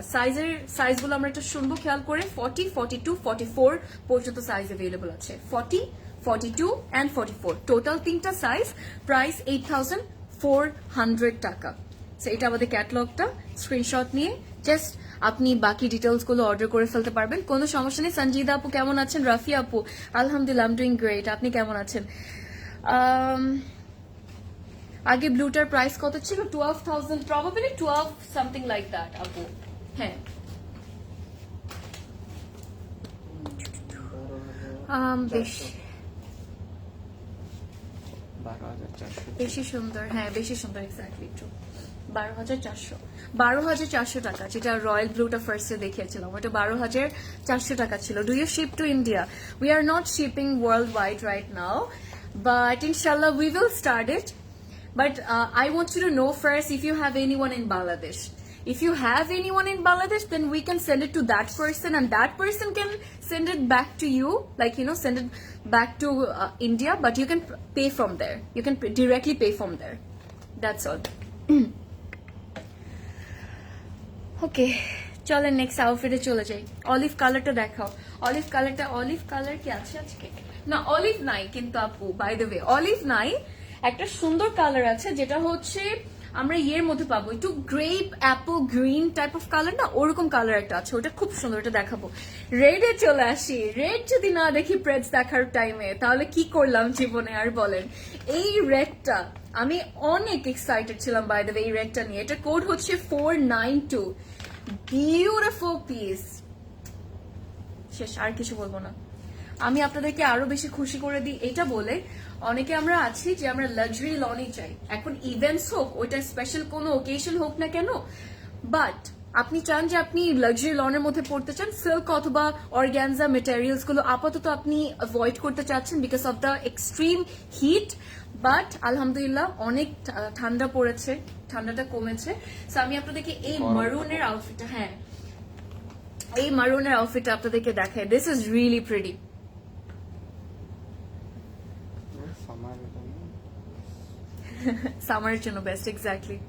সাইজগুলো আমরা একটু শুনবো খেয়াল করে। 40, 42, 44 পর্যন্ত সাইজ অ্যাভেলেবল আছে। 40, 42 and 44 টোটাল 3টা সাইজ। প্রাইস 8400 টাকা। এটা আমাদের ক্যাটলগটা, স্ক্রিনশট নিয়ে জাস্ট আপনি বাকি ডিটেলস গুলো অর্ডার করে ফেলতে পারবেন, কোনো সমস্যা নেই। সঞ্জিদা আপু কেমন আছেন? রাফি আপু আলহামদুলিল্লাহ, আই এম ডুইং গ্রেট। আপনি কেমন আছেন? আগে ব্লুটার প্রাইস কত ছিল? 12,000, প্রবাবলি 12 সামথিং লাইক দ্যাট আপু। হ্যাঁ বেশি সুন্দর, হ্যাঁ বেশি সুন্দর, এক্স্যাক্টলি ট্রু। 12,400 টাকা, যেটা রয়্যাল ব্লুটা ফার্স্টে দেখিয়েছিলাম, ওটা 12,400 টাকা ছিল। Do you ship to India? We are not shipping worldwide right now, but ইনশাল্লাহ we will start it. But I want you to know first if you have anyone in Bangladesh. If you have anyone in Bangladesh, then we can send it to that person and that person can send it back to you, like, you know, send it back to India, but you can pay from there. You can directly pay from there. That's all. Okay. চলেন next আউটফিটে চলে যাই। Olive কালারটা দেখাও। Olive colour কি আছে আজকে? না olive নাই কিন্তু আপু, বাই দ্য ওয়ে অলিভ নাই। একটা সুন্দর কালার আছে যেটা হচ্ছে আমরা ইয়ের মধ্যে পাবো, একটু grape Apple green type of colour না, ওরকম কালার একটা আছে, ওটা খুব সুন্দর, ওটা দেখাবো। রেডে চলে আসি। রেড যদি না দেখি প্রেস দেখার টাইমে, তাহলে কি করলাম জীবনে আর বলেন। এই রেডটা আমি অনেক এক্সাইটেড ছিলাম বাই দ্য ওয়ে এই রেডটা নিয়ে। এটা কোড হচ্ছে 492। বিউটিফুল পিস, শেষ, আর কিছু বলবো না। আমি আপনাদেরকে আরো বেশি খুশি করে দিই এটা বলে, অনেকে আমরা আছি যে আমরা লাক্সারি লনই চাই, এখন ইভেন্টস হোক, ওইটা স্পেশাল কোনো ওকেশন হোক না কেন, বাট আপনি চান যে আপনি লাক্সারি লনের মধ্যে পড়তে চান, সিল্ক অথবা অর্গ্যানজা মেটেরিয়ালস গুলো আপাতত আপনি অ্যাভয়েড করতে চাচ্ছেন because of the extreme heat, but আলহামদুলিল্লাহ অনেক ঠান্ডা পড়েছে, ঠান্ডাটা কমেছে। সো আমি আপনাদেরকে এই মারুনের আউটফিটটা, হ্যাঁ এই মারুনের আউটফিটটা আপনাদেরকে দেখাই। This is really pretty. সামারের জন্য বেস্ট, এক্স্যাক্টলি।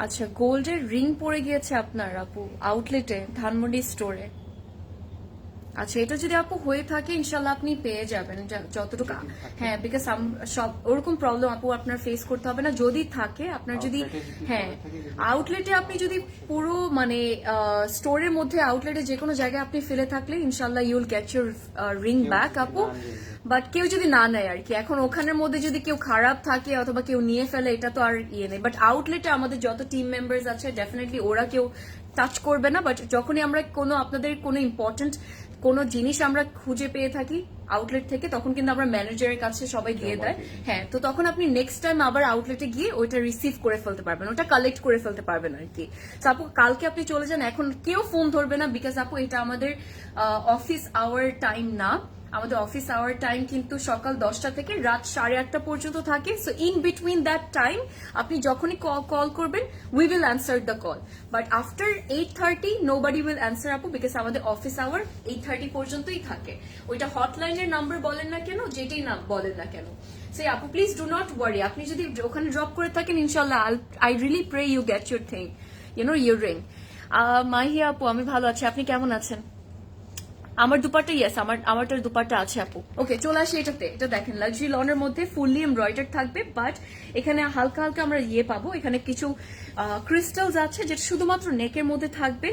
আচ্ছা, গোল্ডের রিং পড়ে গিয়েছে আপনার আপু আউটলেটে, ধানমন্ডি স্টোরে। আচ্ছা, এটা যদি আপু হয়ে থাকে ইনশাল্লাহ আপনি পেয়ে যাবেন যতটুকু। হ্যাঁ, বিকজ সব ওরকম প্রবলেম আপু আপনার ফেস করতে হবে না। যদি থাকে আপনার, যদি হ্যাঁ আউটলেটে আপনি যদি পুরো মানে স্টোরের মধ্যে আউটলেটে যে কোনো জায়গায় আপনি ফেলে থাকলে ইনশাল্লাহ ইউল গেট ইউর রিং ব্যাক আপু। বাট কেউ যদি না নেয় আর কি, এখন ওখানের মধ্যে যদি কেউ খারাপ থাকে অথবা কেউ নিয়ে ফেলে এটা তো আর ইয়ে নেই। বাট আউটলেটে আমাদের যত টিম মেম্বার্স আছে ডেফিনেটলি ওরা কেউ টাচ করবে না। বাট যখনই আমরা কোনো আপনাদের কোনো ইম্পর্টেন্ট কোনো জিনিস আমরা খুঁজে পেয়ে থাকি আউটলেট থেকে, তখন কিন্তু আমরা ম্যানেজারের কাছে সবাই দিয়ে দেয়। হ্যাঁ, তো তখন আপনি নেক্সট টাইম আবার আউটলেটে গিয়ে ওইটা রিসিভ করে ফেলতে পারবেন, ওটা কালেক্ট করে ফেলতে পারবেন আর কি। তো আপু কালকে আপনি চলে যান, এখন কেউ ফোন ধরবে না বিকজ আপু এটা আমাদের অফিস আওয়ার টাইম না। আমাদের অফিস আওয়ার টাইম কিন্তু সকাল 10টা থেকে রাত 8:30 পর্যন্ত থাকে। So in between that time আপনি যখনই কল করবেন we will answer the call, but after 8:30 nobody will answer আপু, বিকজ আমাদের অফিস আওয়ার 8:30 পর্যন্তই থাকে। ওইটা হটলাইনের নাম্বার বলেন না কেন, যেটাই না বলেন না কেন। সে আপু প্লিজ ডু নট ওয়ারি, আপনি যদি ওখানে ড্রপ করে থাকেন ইনশাল্লাহ I really pray you get your thing, your ring. Mahiya আপু আমি ভালো আছি, আপনি কেমন আছেন? আমার দুপাট্টা, ইয়েস আমারটার দুপাট্টা আছে আপু। ওকে, চলে আসি এটাতে। এটা দেখেন লাক্সারি লনের মধ্যে ফুললি এমব্রয়ডার থাকবে, বাট এখানে হালকা হালকা আমরা ইয়ে পাবো, এখানে কিছু ক্রিস্টালস আছে যেটা শুধুমাত্র নেকের মধ্যে থাকবে।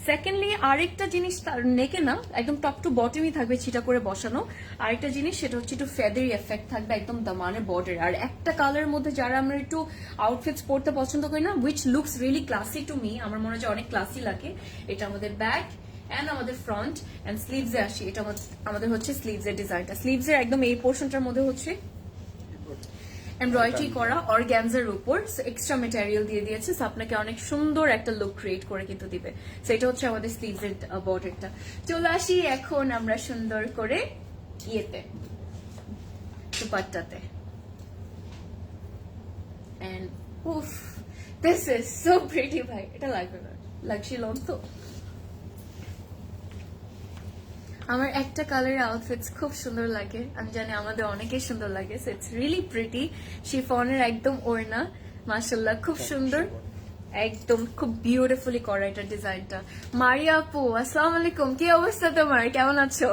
সেকেন্ডলি আরেকটা জিনিস, নেকে না একদম টপ টু বটমই থাকবে ছিটা করে বসানো। আরেকটা জিনিস সেটা হচ্ছে একটু ফেদারি এফেক্ট থাকবে একদম দামানের বর্ডার। আর একটা কালারের মধ্যে যারা আমরা একটু আউটফিটস পরতে পছন্দ করি না, which looks really classy to me, আমার মনে হয় অনেক ক্লাসি লাগে। এটা আমাদের ব্যাক এন্ড আমাদের ফ্রন্ট এন্ড স্লিভস এ আসি। এটা আমাদের হচ্ছে স্লিভস এর ডিজাইনটা, স্লিভস এর একদম এই পোর্শনটার মধ্যে হচ্ছে এমব্রয়ডারি করা অর্গ্যানজার উপর এক্সট্রা মেটেরিয়াল দিয়ে দিয়েছে, আপনাকে অনেক সুন্দর একটা লুক ক্রিয়েট করে কিন্তু দিবে। সেটা হচ্ছে আমাদের স্লিভস এর বর্ডারটা। চলে আসি এখন আমরা সুন্দর করে ইয়েতে, দুপাট্টাতে। এন্ড উফ, দিস ইজ সো প্রিটি ভাই, এটা লাগবে না, লাক্সারি লন তো। আমার একটা কালারের আউটফিটস খুব সুন্দর লাগে, আমি জানি আমাদের অনেকেই সুন্দর লাগে। সো ইটস রিয়েলি প্রিটি, শিফনের একদম ওড়না, মাশাআল্লাহ খুব সুন্দর, একদম খুব বিউটিফুলি করা এটা ডিজাইনটা। মারিয়া আপু আসসালামু আলাইকুম, কি অবস্থা তোমার, কেমন আছো?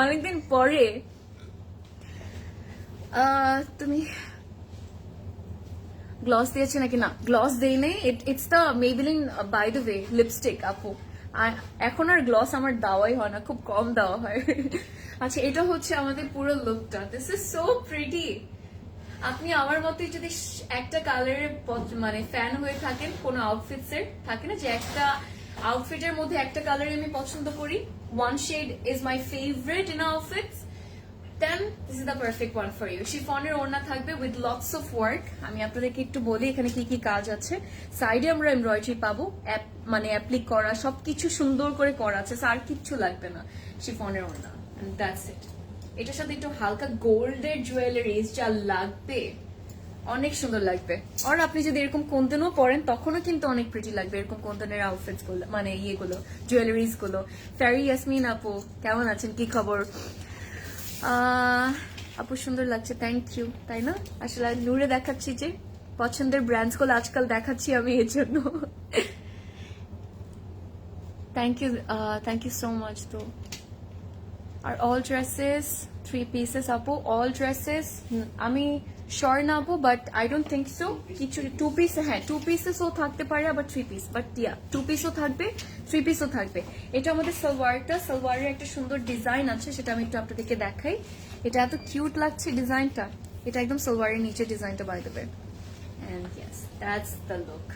অনেকদিন পরে। তুমি গ্লস দিয়েছে নাকি? না, গ্লস দেই নেই, it's the Maybelline by the way lipstick আপু। এখন আর গ্লস আমার দেওয়াই হয় না, খুব কম দেওয়া হয়। আচ্ছা, এটা হচ্ছে আমাদের পুরো লুকটা। This is so pretty. আপনি আমার মতোই যদি একটা কালারের মানে ফ্যান হয়ে থাকেন, কোনো আউটফিটস এর থাকে না যে একটা আউটফিটের মধ্যে একটা কালার আমি পছন্দ করি, one shade is my favourite in outfits, then this is the perfect one for you. শিফনের ওড়না থাকবে উইথ লটস অফ ওয়ার্ক। আমি আপনাদেরকে একটু বলি এখানে কি কি কাজ আছে। সাইডে আমরা এমব্রয়ডারি পাবো, মানে অ্যাপ্লিক করা, সবকিছু সুন্দর করে করা আছে, আর কিচ্ছু লাগবে না। শিফনের ওড়না, দ্যাটস ইট। এটার সাথে একটু হালকা গোল্ডের জুয়েলারিজ যা লাগবে, অনেক সুন্দর লাগবে। আর আপনি যদি এরকম কোন্দনও পরেন তখনও কিন্তু অনেক প্রিটি লাগবে, এরকম কোন্দনের আউটফিটস গুলো, মানে ইয়েগুলো, জুয়েলারিজ গুলো। ফেরি ইয়াসমিন আপু কেমন আছেন, কি খবর? আপু সুন্দর লাগছে, থ্যাংক ইউ। তাই না, আসলে নূরে দেখাচ্ছি যে পছন্দের ব্র্যান্ডস গুলো আজকাল দেখাচ্ছি আমি এর জন্য। Thank you so much. তো আর অল ড্রেসেস 3 পিসেস আপু, অল ড্রেসেস আমি শিওর না আপু, but I don't think so. কিছু 2 পিস, হ্যাঁ 2 পিসেসও থাকতে পারে, আবার 3 পিস, বাট ইয়া 2 পিসও থাকবে, 3 পিসও থাকবে। এটা আমাদের সালোয়ারটা, সালোয়ারের একটা সুন্দর ডিজাইন আছে, সেটা আমি একটু আপনাদেরকে দেখাই। এটা এত কিউট লাগছে ডিজাইনটা, এটা একদম সালোয়ারের নিচে ডিজাইনটা বাই দেবে। And yes, that's the look.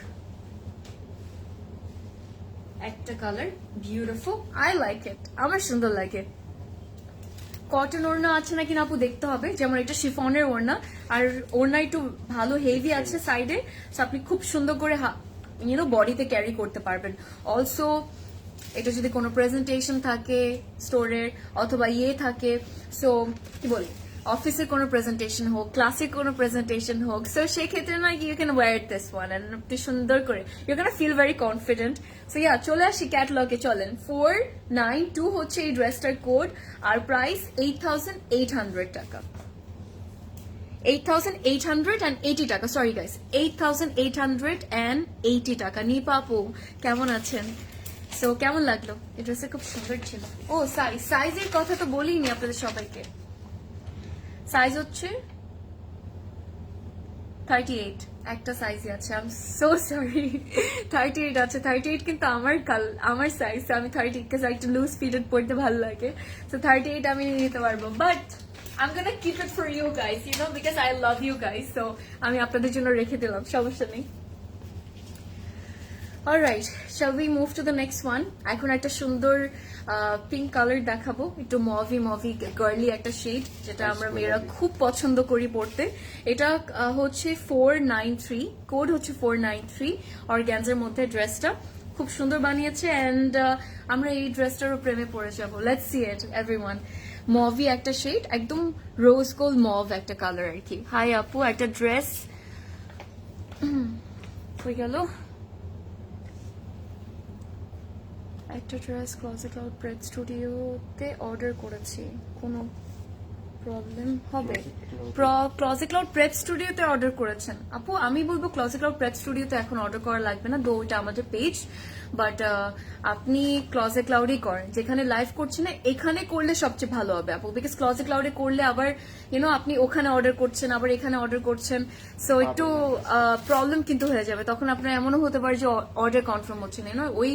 একটা colour, beautiful, I like it, আমার সুন্দর লাগে। কটন ওড়না আছে নাকি না আপু দেখতে হবে, যেমন এটা শিফনের ওড়না, আর ওড়না একটু ভালো হেভি আছে সাইডে, সো আপনি খুব সুন্দর করে বডিতে ক্যারি করতে পারবেন। অলসো এটা যদি কোনো প্রেজেন্টেশন থাকে স্টোরের অথবা থাকে, সো কি বলি অফিসের কোনো প্রেজেন্টেশন হোক, ক্লাসের কোনো প্রেজেন্টেশন হোক, সো সেই ক্ষেত্রে না you can wear this one and আপনি সুন্দর করে you can feel very confident. So চলে আসি ক্যাটালগে, চলেন। 492 হচ্ছে এই ড্রেসটার কোড, আর প্রাইস 8,800 টাকা। 8,880 টাকা, সরি গাইস, 8,880 টাকা। নিপা আপু কেমন আছেন? সো কেমন লাগলো? এই ড্রেসটা খুব সুন্দর ছিল। ও সাইজের কথা তো বলিনি আপনাদের সবাইকে। সাইজ হচ্ছে 38, একটা সাইজই আছে, আই এম সো সরি। 38 আছে, 38 কিন্তু আমার সাইজ, আমি 38 কে একটু লুজ ফিটেড পড়তে ভালো লাগে, সো 38 আমি নিতে পারবো, but I'm gonna keep it for you guys, because I love you guys, so আমি আপনাদের জন্য রেখে দিলাম, সমস্যা নেই। Alright, shall we move to the next one? এখন একটা সুন্দর পিঙ্ক কালার দেখাবো, একটু মভি গার্লি একটা শেড, যেটা আমরা মেয়েরা খুব পছন্দ করি পড়তে। এটা হচ্ছে 493, কোড হচ্ছে 493, অর্গানজার মধ্যে ড্রেসটা খুব সুন্দর বানিয়েছে, অ্যান্ড আমরা এই ড্রেসটারও প্রেমে পড়ে যাবো। Let's see it everyone. Mauve একটা শেড, একদম রোজ গোল্ড মভ একটা কালার আর কি। হাই আপু, একটা ড্রেস হয়ে গেল, একটা ড্রেস ক্লজেট ক্লাউড প্রেড স্টুডিওতে অর্ডার করেছি, কোনো প্রবলেম হবে? ক্লজেট ক্লাউড প্রেড স্টুডিওতে অর্ডার করেছেন আপু? আমি বলবো ক্লজেট ক্লাউড প্রেড স্টুডিওতে এখন অর্ডার করা লাগবে না, দো ওইটা আমাদের পেজ, বাট আপনি ক্লজেট ক্লাউডই করেন, যেখানে লাইভ করছে না এখানে করলে সবচেয়ে ভালো হবে আপু, বিকজ ক্লজেট ক্লাউডে করলে আবার আপনি ওখানে অর্ডার করছেন আবার এখানে অর্ডার করছেন, সো একটু প্রবলেম কিন্তু হয়ে যাবে, তখন আপনার এমনও হতে পারে যে অর্ডার কনফার্ম হচ্ছে না, ওই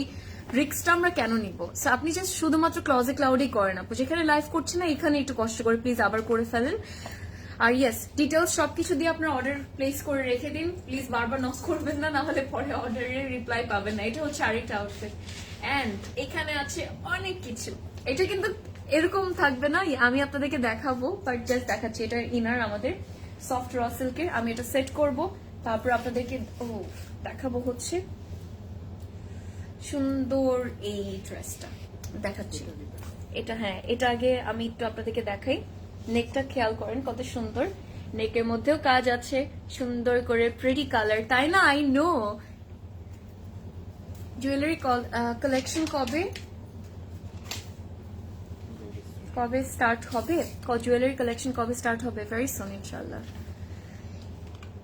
রিস্কটা আমরা কেন নিব? আপনি জাস্ট শুধুমাত্র ক্লজেট ক্লাউডেই করেন আপু, যেখানে লাইভ করছে না এখানে একটু কষ্ট করে প্লিজ আবার করে ফেলেন। আর ইয়েস, ডিটেলস সবকিছু দিয়ে আপনার অর্ডার প্লেস করে রেখে দিন, প্লিজ বারবার নক করবেন না, নাহলে পরে অর্ডারের রিপ্লাই পাবেন না। এটা হচ্ছে আরেকটা আউটফিট, এন্ড এখানে আছে অনেক কিছু। এটা কিন্তু এরকম থাকবে না, আমি আপনাদেরকে দেখাবো, বাট জাস্ট দেখাচ্ছি। এটা ইনার আমাদের সফট র সিল্কের, আমি এটা সেট করব, তারপর আপনাদেরকে দেখাবো হচ্ছে সুন্দর এই ড্রেসটা দেখাচ্ছি। এটা এটা আগে আমি একটু আপনাদেরকে দেখাই। নেকটা খেয়াল করেন কত সুন্দর, নেকের মধ্যেও কাজ আছে সুন্দর করে, প্রিটি কালার, তাই না? I know. জুয়েলারি কালেকশন কবে স্টার্ট হবে? জুয়েলারি কালেকশন কবে স্টার্ট হবে? ভেরি সুন ইনশাআল্লাহ।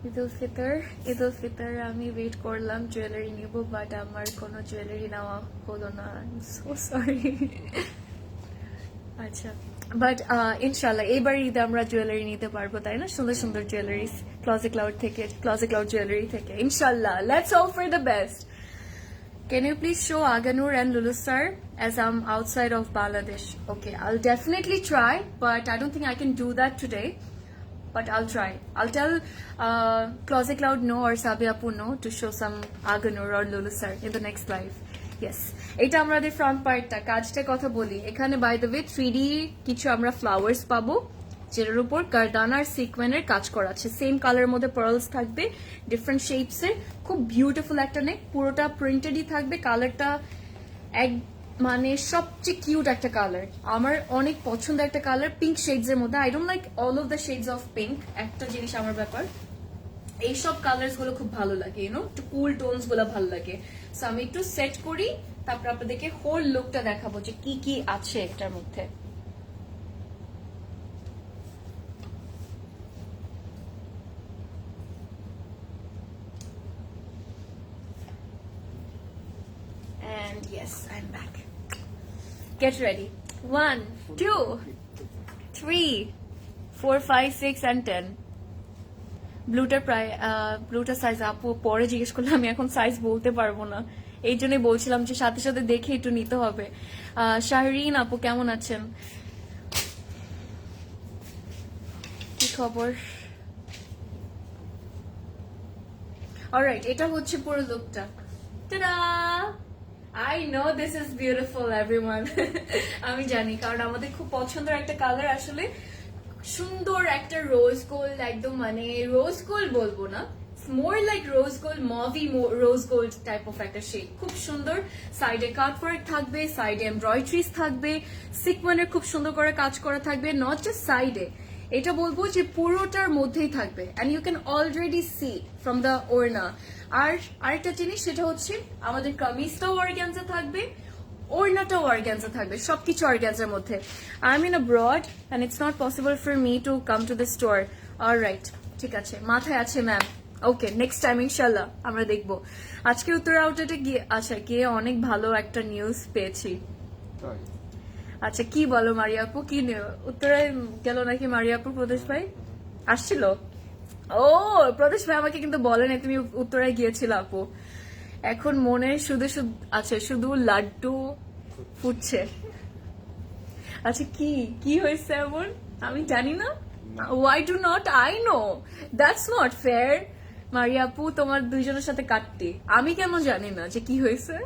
ঈদ উল ফিতর আমি ওয়েট করলাম, জুয়েলারি নিব, বাট আমার কোনো জুয়েলারি নেওয়া হলো না, সো সরি। আচ্ছা, বাট ইনশাল্লাহ এবার ঈদে আমরা জুয়েলারি নিতে পারবো, তাই না? সুন্দর সুন্দর জুয়েলারি ক্লজেট ক্লাউড জুয়েলারি থেকে ইনশাল্লাহ। Let's hope for the best. Can you please show Aganur and Lulu sir, as I'm outside of Bangladesh? Okay, I'll definitely try, but I don't think I can do that today. But I'll try. I'll tell Closet Cloud no or Sabi Apu no to show some Aganur or Lulu sir in the next live. Yes. এটা আমাদের front পার্টটা, কাজটার কথা বলি। এখানে by the way 3D কিছু আমরা flowers পাবো, যেটার উপর কার্ডানার সিকোয়েনের কাজ করা আছে, সেম কালারের মধ্যে পার্লস থাকবে ডিফারেন্ট শেপসের, খুব বিউটিফুল একটা নেক, পুরোটা প্রিন্টেডই থাকবে। কালারটা এক মানে সবচেয়ে কিউট একটা কালার, আমার অনেক পছন্দের একটা কালার, পিঙ্ক শেডস এর মধ্যে। I don't like all of the shades of pink, একটা জিনিস আমার ব্যাপার, এইসব কালার্স গুলো খুব ভালো লাগে, একটু কুল টোনস গুলো ভালো লাগে। সো আমি একটু সেট করি, তারপর আপনাদেরকে হোল লুকটা দেখাবো যে কি কি আছে এটার মধ্যে। And yes, I'm back. Get ready. 1, 2, 3, 4, 5, 6 and 10. ব্লুটার size আপু পরে জিজ্ঞেস করলে আমি এখন সাইজ বলতে পারবো না, এই জন্যই বলছিলাম যে সাথে সাথে দেখে একটু নিতে হবে। শাহরিন আপু কেমন আছেন? কি খবর? অলরাইট, এটা হচ্ছে পুরো লুকটা। Ta-da! I know this is beautiful everyone. আমি জানি কারণ আমাদের খুব পছন্দের একটা কালার আসলে সুন্দর একটা রোজ গোল্ড একদম মানে রোজ গোল্ড বলবো না more like rose gold mauve rose gold type of একটা শেড খুব সুন্দর সাইডে কাট ওয়ার্ক থাকবে সাইডে এমব্রয়ডারিজ থাকবে সিকোয়েন্সের খুব সুন্দর করে কাজ করা থাকবে নট জাস্ট সাইডে এটা বলবো যে পুরোটার মধ্যেই থাকবে and you can already see from the ওড়না আর আরেকটা জিনিস সেটা হচ্ছে আমাদের কামিজটাও অর্গানজা থাকবে ওড়নাটাও অর্গানজা থাকবে সবকিছু অর্গানজার মধ্যে I am in abroad and it's not possible for me to come to the store alright ঠিক আছে মাথায় আছে ম্যাম ওকে নেক্সট টাইম ইনশাল্লাহ আমরা দেখবো আজকে উত্তর আউটলেটে গিয়ে গিয়ে অনেক ভালো একটা নিউজ পেয়েছি আচ্ছা কি বলো মারিয়াপু কি উত্তরায় গেল নাকি মারিয়াপু প্রদেশ ভাই আসছিল ও প্রদেশ ভাই আমাকে কিন্তু বলেনি তুমি উত্তরায় গিয়েছিল আপু এখন মনে শুধু আচ্ছা শুধু লাড্ডু ফুটছে আচ্ছা কি কি হয়েছে এমন আমি জানি না why do not I know that's not fair মারিয়াপু তোমার দুইজনের সাথে কাটতে আমি কেন জানি না যে কি হয়েছে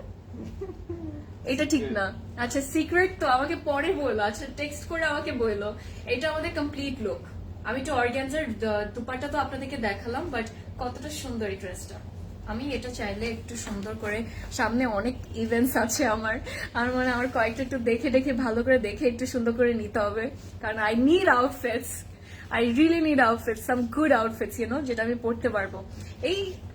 এটা ঠিক না আচ্ছা সিক্রেট তো আমাকে পরে বললো আচ্ছা টেক্সট করে আমাকে বললো এটা আমাদের কমপ্লিট লুক আমি তো অর্গানজার দুপাট্টা তো আপনাদেরকে দেখালাম বাট কতটা সুন্দর এই ড্রেসটা আমি এটা চাইলে একটু সুন্দর করে সামনে অনেক ইভেন্টস আছে আমার মানে আমার কয়েকটা একটু দেখে দেখে ভালো করে দেখে একটু সুন্দর করে নিতে হবে কারণ I need outfits I really need outfits some good outfits যেটা আমি পড়তে পারবো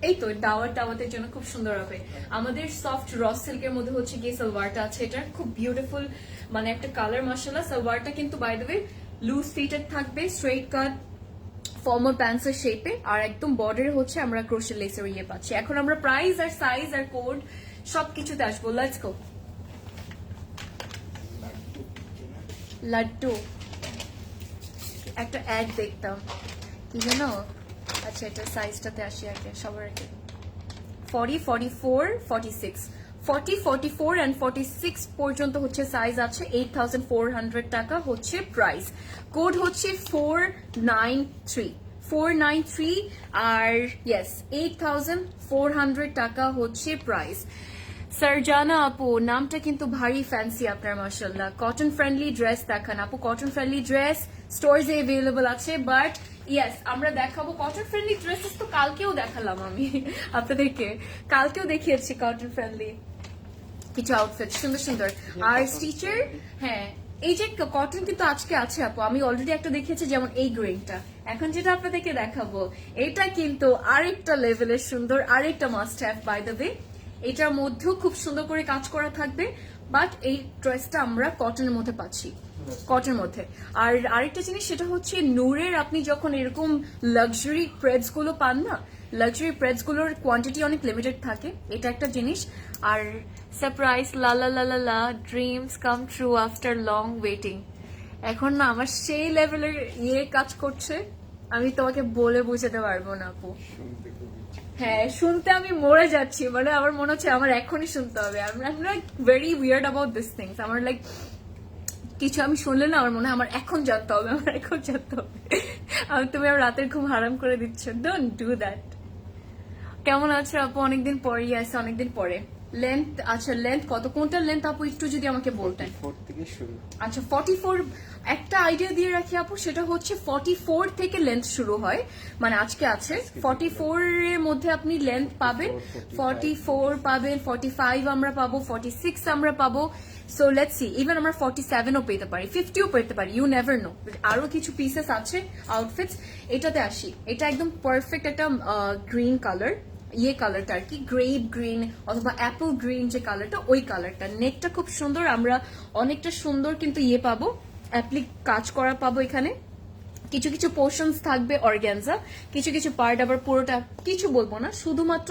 এই তো দাওয়াতের জন্য খুব সুন্দর হবে আমাদের সফট রস সিল্কের মধ্যে হচ্ছে গিয়ে সালোয়ারটা আছে এটা খুব বিউটিফুল মানে একটা কালার মাশাআল্লাহ সালোয়ারটা কিন্তু by the way loose fitted থাকবে স্ট্রেট কাট ফর্মাল প্যান্টস এর শেপে আর একদম বর্ডারে হচ্ছে আমরা ক্রোশে লেসের ইয়ে পাচ্ছি এখন আমরা প্রাইস আর সাইজ আর কোড সবকিছুতে আসবো লেটস গো লাড্ডু একটা অ্যাড দেখতাম কি জানো আচ্ছা এটা সাইজটাতে আসি আগে সবার আগে 40 44 46 40 44 and 46 পর্যন্ত হচ্ছে সাইজ আছে 8400 টাকা হচ্ছে প্রাইস কোড হচ্ছে 493 আর ইয়েস 8400 টাকা হচ্ছে প্রাইস সারজানা আপু নামটা কিন্তু ভারী ফ্যান্সি আপনার মাশাআল্লাহ কটন ফ্রেন্ডলি ড্রেস দেখান আপু কটন ফ্রেন্ডলি ড্রেস স্টোরসে अवेलेबल আছে বাট ইয়েস আমরা দেখাবো কটন ফ্রেন্ডলি ড্রেসেস তো কালকেও দেখালাম আমি আপনাদেরকে কালকেও দেখিয়েছি কটন ফ্রেন্ডলি কিছু আউটফিট সুন্দর সুন্দর আর স্টিচার হ্যাঁ এই যে কটন কিন্তু আজকে আছে আপু আমি অলরেডি একটা দেখিয়েছি যেমন এই গ্রিনটা এখন যেটা আপনাদেরকে দেখাবো এটা কিন্তু আরেকটা লেভেলের সুন্দর আরেকটা must have by the way এটার মধ্যেও খুব সুন্দর করে কাজ করা থাকবে বাট এই ড্রেসটা আমরা কটনের মধ্যে পাচ্ছি কটনের মধ্যে আর আরেকটা জিনিস সেটা হচ্ছে নূরের আপনি যখন এরকম লাক্সারি প্রেডস গুলো পান না লাক্সারি প্রেডস গুলোর কোয়ান্টিটি অনেক লিমিটেড থাকে এটা একটা জিনিস আর সারপ্রাইজ লা la la la la dreams come true after long waiting এখন না আমার সেই লেভেলের কাজ করছে আমি তোমাকে বলে বুঝাতে পারবো না আপু হ্যাঁ শুনতে আমি মরে যাচ্ছি মানে আমার মনে হচ্ছে আমার এখনই শুনতে হবে আমরা very weird about this things আমার লাইক কিছু আমি শুনলে না আমার মনে হয় আমার এখন জানতে হবে আমার এখন জানতে হবে আমি তুমি আমার রাতের ঘুম হারাম করে দিচ্ছ ডোন্ট ডু দ্যাট কেমন আছো আপু অনেকদিন পরে আসছে অনেকদিন পরে লেন্থ আচ্ছা লেন্থ কত কোনটা লেন্থ আপু একটু যদি আমাকে বলতেন 44 থেকে শুরু আচ্ছা 44 একটা আইডিয়া দিয়ে রাখি আপু সেটা হচ্ছে 44 থেকে লেন্থ শুরু হয় মানে আজকে আছে 44 এর মধ্যে আপনি লেন্থ পাবেন 44 পাবেন 45 আমরা পাবো 46 আমরা পাবো সো লেটস সি ইভেন আমরা 47 ও পেতে পারি 50 ও পেতে পারি ইউ নেভার নো আরো কিছু পিসেস আছে আউটফিটস এটাতে আসি এটা একদম পারফেক্ট একটা গ্রিন কালার কালারটা আর কি গ্রেপ গ্রিন অথবা অ্যাপল গ্রিন যে কালারটা ওই কালারটা নেকটা খুব সুন্দর আমরা অনেকটা সুন্দর কিন্তু পাবো অ্যাপ্লিক কাজ করা পাবো এখানে কিছু কিছু পোর্শনস থাকবে অর্গানজা কিছু কিছু পার্ট আবার পুরোটা কিছু বলবো না শুধুমাত্র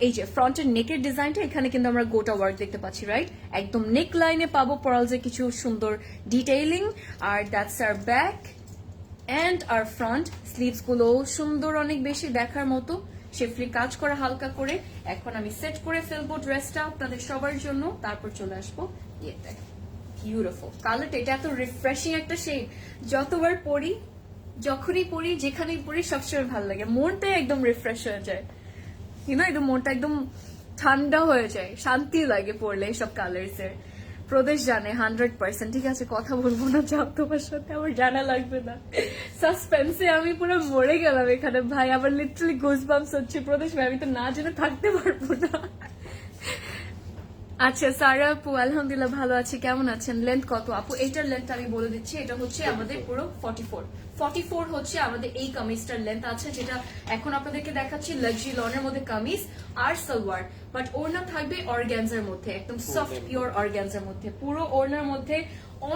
এই যে ফ্রন্টের নেকের ডিজাইনটা এখানে কিন্তু আমরা গোটা ওয়ার্ক দেখতে পাচ্ছি রাইট একদম নেক লাইনে পাবো পরালজের কিছু সুন্দর ডিটেইলিং আর that's our back and our front sleeves গুলো সুন্দর অনেক বেশি দেখার মতো শেফলি কাজ করা হালকা করে এখন আমি সেট করে ফেলবো ড্রেসটা আপনাদের সবার জন্য তারপর চলে আসবো ইয়েতে বিউটিফুল কালারটা এটা এত রিফ্রেশিং একটা শেড যতবার পরি যখনই পরি যেখানেই পরি সবসময় ভালো লাগে মনটাই একদম রিফ্রেশ হয়ে যায় একদম মনটা একদম ঠান্ডা হয়ে যায়, শান্তি লাগে পরলে এইসব কালার্স এর। প্রদেশ জানে 100%। ঠিক আছে, কথা বলবো না, যাব তোমার সাথে, আমার জানা লাগবে না। সাসপেন্সে আমি পুরো মরে গেলাম এখানে ভাই, আবার লিটারালি গুজবাম্পস হচ্ছে। প্রদেশ ভাই আমি তো না জেনে থাকতে পারবো না। আচ্ছা সারা আপু, আলহামদুলিল্লাহ ভালো আছি, কেমন আছেন? লেন্থ কত আপু? এইটার লেন্থ আমি বলে দিচ্ছি, এটা হচ্ছে আমাদের পুরো 44 হচ্ছে আমাদের এই কামিজটার লেন্থ আছে, যেটা এখন আপনাদেরকে দেখাচ্ছি লাক্সারি লনের মধ্যে কামিজ আর সালোয়ার। বাট ওড়না থাকবে অর্গানজার মধ্যে, একদম সফট পিওর অর্গানজার মধ্যে, পুরো ওড়নার মধ্যে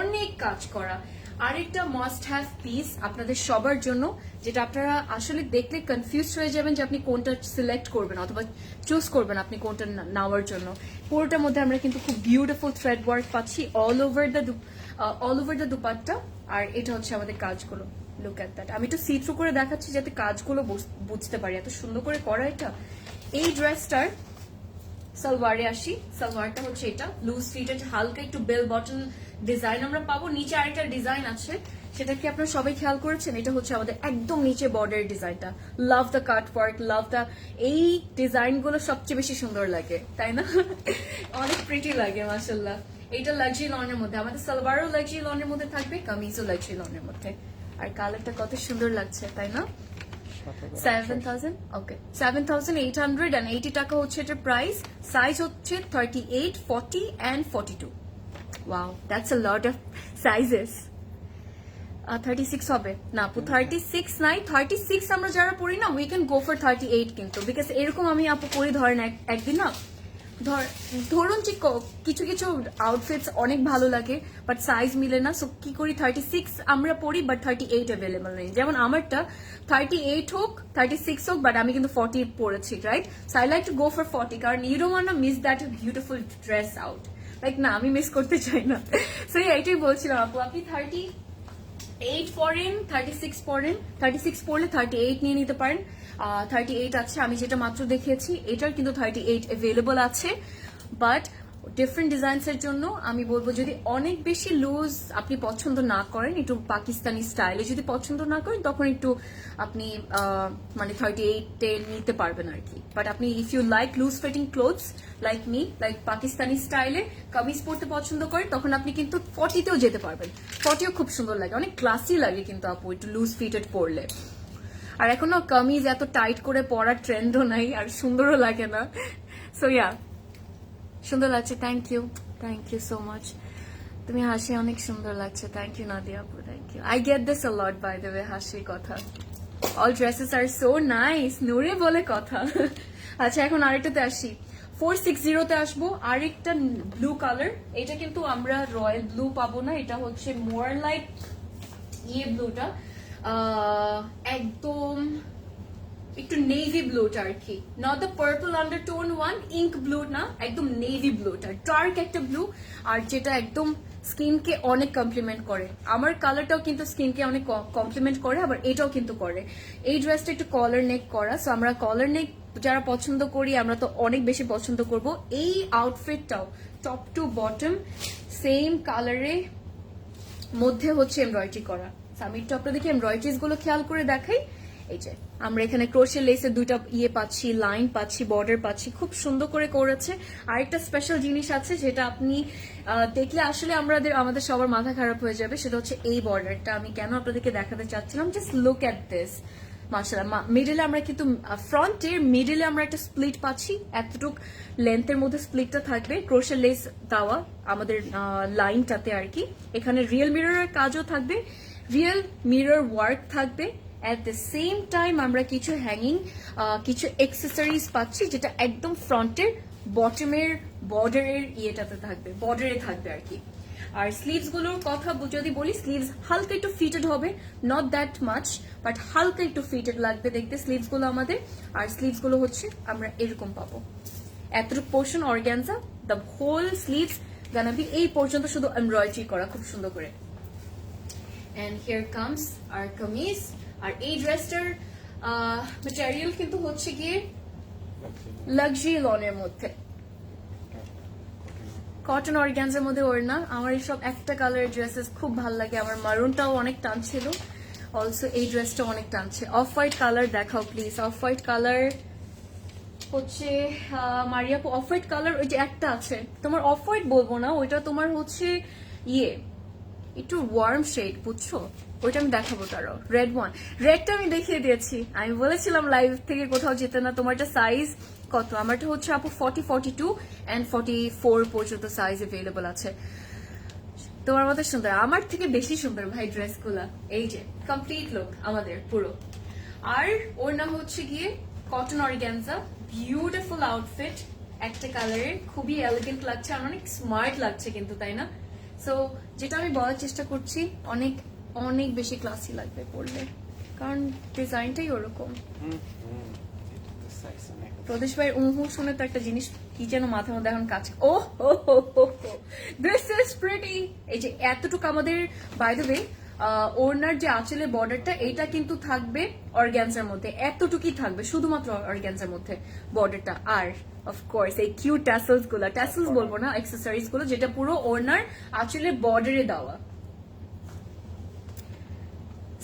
অনেক কাজ করা। আরেকটা মাস্ট হ্যাভ পিস আপনাদের সবার জন্য, যেটা আপনারা আসলে দেখলে কনফিউজ হয়ে যাবেন যে আপনি কোনটা সিলেক্ট করবেন অথবা চুজ করবেন আপনি কোনটা নেওয়ার জন্য। পুরোটার মধ্যে আমরা কিন্তু খুব বিউটিফুল থ্রেড ওয়ার্ক পাচ্ছি অল ওভার দ্য দুপাট্টা। আর এটা হচ্ছে আমাদের কাজগুলো, লুক এট দ্যাট। আমি একটু সি থ্রু করে দেখাচ্ছি যাতে কাজগুলো বুঝতে পারি, এত সুন্দর করে করা এটা। এই ড্রেসটার সালোয়ারে আসি, সালোয়ারটা হচ্ছে এটা লুজ ফিটেড, হালকা একটু বেল বটন ডিজাইন আমরা পাবো। নিচে আরেকটা ডিজাইন আছে, সেটা কি আপনারা সবাই খেয়াল করেছেন? এটা হচ্ছে আমাদের একদম নিচে বর্ডার ডিজাইনটা। Love the cut work, love the, এই ডিজাইন গুলো সবচেয়ে বেশি সুন্দর লাগে, তাই না? অনেক প্রিটি লাগে মাশাল্লাহ। এইটা লাক্সারি লনের মধ্যে, আমাদের সালোয়ারও লাক্সারি লনের মধ্যে থাকবে, কামিজও লাক্সারি লনের মধ্যে। আর কালারটা কত সুন্দর লাগছে, তাই না? 7,000, ওকে 7,880 টাকা হচ্ছে এটার প্রাইস। সাইজ হচ্ছে 38, 40 and 42। Wow, that's a lot of sizes. 36 হবে না আপু? 36 নাই, 36 আমরা যারা পড়ি না উই ক্যান গো ফর 38 কিন্তু, বিকজ এরকম আমি আপু পরি, ধরেন একদিন না ধরুন যে কিছু কিছু আউটফিটস অনেক ভালো লাগে বাট সাইজ মিলে না, সো কি করি 36 আমরা পরি বাট 38 অ্যাভেলেবল নেই। যেমন আমারটা 38 হোক 36 হোক, বাট আমি কিন্তু 40 পরেছি, right? So I like to go for 40, কারণ you don't want to miss that beautiful dress out, like না আমি মিস করতে চাই না। সো এইটাই বলছিলাম আপু, আপনি 38 পরেন, 36 পরেন, 36 পরলে 38 নিয়ে নিতে পারেন। 38 আছে, আমি যেটা মাত্র দেখিয়েছি এটার কিন্তু 38 অ্যাভেলেবল আছে। বাট ডিফারেন্ট ডিজাইনস এর জন্য আমি বলবো, যদি অনেক বেশি লুজ আপনি পছন্দ না করেন, একটু পাকিস্তানি স্টাইলে যদি পছন্দ না করেন, তখন একটু আপনি মানে 38 নিতে পারবেন আর কি। বাট আপনি if you like loose fitting clothes like me, like Pakistani স্টাইলে কামিজ পরতে পছন্দ করেন, তখন আপনি কিন্তু 40তেও যেতে পারবেন। 40ও খুব সুন্দর লাগে, অনেক ক্লাসি লাগে কিন্তু আপু একটু লুজ ফিটেড পরলে। আর এখনো কামিজ এত টাইট করে পরার ট্রেন্ডও নাই, আর সুন্দরও লাগে না। সো ইয়া, সুন্দর লাগছে, থ্যাংক ইউ সো মাচ। তুমি হাসি অনেক সুন্দর লাগছে, থ্যাংক ইউ নাদিয়া আপু, thank you. I get this a lot by the way, হাসির কথা। All dresses are so nice, নূরে বলে কথা। আচ্ছা এখন আরেকটাতে আসি, 460-তে আসবো। আরেকটা ব্লু কালার, এটা কিন্তু আমরা রয়্যাল ব্লু পাবো না, এটা হচ্ছে মোর লাইক ব্লুটা একদম একটু নেভি ব্লুটা আর কি, not the purple undertone one, ink blue না, একদম নেভি ব্লুটা, ডার্ক একটা ব্লু, আর যেটা একদম স্কিনকে অনেক কমপ্লিমেন্ট করে। আমার কালারটাও কিন্তু স্কিনকে অনেক কমপ্লিমেন্ট করে, আবার এটাও কিন্তু করে। এই ড্রেসটা একটু কলার নেক করা, সো আমরা কলার নেক যারা পছন্দ করি আমরা তো অনেক বেশি পছন্দ করব। এই আউটফিটটাও টপ টু বটম সেম কালারে মধ্যে হচ্ছে এমব্রয়ডারি করা। আমি একটু আপনাদেরকে এমব্রয়ডারিজ গুলো খেয়াল করে দেখাই। এই যে আমরা এখানে ক্রোশে লেসের দুইটা পাচ্ছি, লাইন পাচ্ছি, বর্ডার পাচ্ছি, খুব সুন্দর করে করেছে। আরেকটা স্পেশাল জিনিস আছে যেটা আপনি দেখলে আসলে আমাদের সবার মাথা খারাপ হয়ে যাবে, সেটা হচ্ছে এই বর্ডারটা। আমি কেন আপনাদেরকে দেখাতে চাচ্ছিলাম, জাস্ট লুক এট দিস, মাশাআল্লাহ। মিডলে আমরা কিন্তু ফ্রন্টের মিডলে আমরা একটা স্প্লিট পাচ্ছি, এতটুক লেন্থের মধ্যে স্প্লিটটা থাকবে, ক্রোশে লেস দেওয়া আমাদের লাইনটাতে আর কি। এখানে রিয়েল মিররের কাজও থাকবে, রিয়েল মিরর ওয়ার্ক থাকবে। অ্যাট দ্য সেম টাইম আমরা কিছু হ্যাঙ্গিং, কিছু এক্সেসরিজ পাচ্ছি, যেটা একদম ফ্রন্টের বটমের বর্ডারের বর্ডারে থাকবে আর কি। আর স্লিভস গুলোর কথা যদি বলি, স্লিভস হালকা একটু ফিটেড হবে, নট দ্যাট মাচ, বাট হালকা একটু ফিটেড লাগবে দেখতে স্লিভস গুলো আমাদের। আর স্লিভস গুলো হচ্ছে আমরা এরকম পাবো, এতটুকু portion organza, the whole sleeves গানাবি এই পর্যন্ত শুধু এমব্রয়ডারি করা খুব সুন্দর করে। And here comes our kameez. আর এই ড্রেসটার ম্যাটেরিয়াল কিন্তু হচ্ছে গিয়ে লাক্সারি লনের মধ্যে, কটন অর্গানজার মধ্যে ওড়না। আমার এইসব একটা কালারের ড্রেসেস খুব ভালো লাগে, আমার মারুনটাও অনেক টানছিল, অলসো এই ড্রেসটা অনেক টানছে। অফ হোয়াইট কালার দেখাও প্লিজ, অফ হোয়াইট কালার হচ্ছে মারিয়া অফ হোয়াইট কালার, ওই যে একটা আছে তোমার, অফ হোয়াইট বলবো না, ওইটা তোমার হচ্ছে ইয়ে একটু ওয়ার্ম শেড, বুঝছো? ওইটা আমি দেখাবো। তারও রেড ওয়ান, রেডটা আমি দেখিয়ে দিয়েছি, আমি বলেছিলাম লাইভ থেকে কোথাও যেতে না। তোমারটা সাইজ কত? আমারটা হচ্ছে আপু 40, 42 and 44 পর্যন্ত সাইজ অ্যাভেলেবল আছে। তোমার মতো সুন্দর, আমার থেকে বেশি সুন্দর ভাই ড্রেসগুলা। এই যে কমপ্লিট লুক আমাদের পুরো। আর ওর নাম হচ্ছে গিয়ে কটন অর্গানজা, বিউটিফুল আউটফিট, একটা কালারের, খুবই এলিগেন্ট লাগছে আর অনেক স্মার্ট লাগছে কিন্তু, তাই না? সো যেটা আমি বলার চেষ্টা করছি, অনেক অনেক বেশি ক্লাসি লাগবে পরলে, কারণ ডিজাইনটাই ওরকম। প্রদেশ ভাইয়ের উহু শুনে তো একটা জিনিস কি যেন মাথার মধ্যে এখন কাজ, ও দিস ইজ প্রিটি। এই যে এতটুকু আমাদের, বাই দ্য ওয়ে ওড়নার যে আঁচলের বর্ডারটা, এটা কিন্তু থাকবে অর্গানজার মধ্যে, এতটুকুই থাকবে শুধুমাত্র অর্গানজার মধ্যে বর্ডারটা। আর অফকোর্স এই কিউট ট্যাসেলস গুলা, ট্যাসেলস বলবো না, অ্যাক্সেসরিজ গুলো, যেটা পুরো ওড়নার আঁচলের বর্ডারে দেওয়া।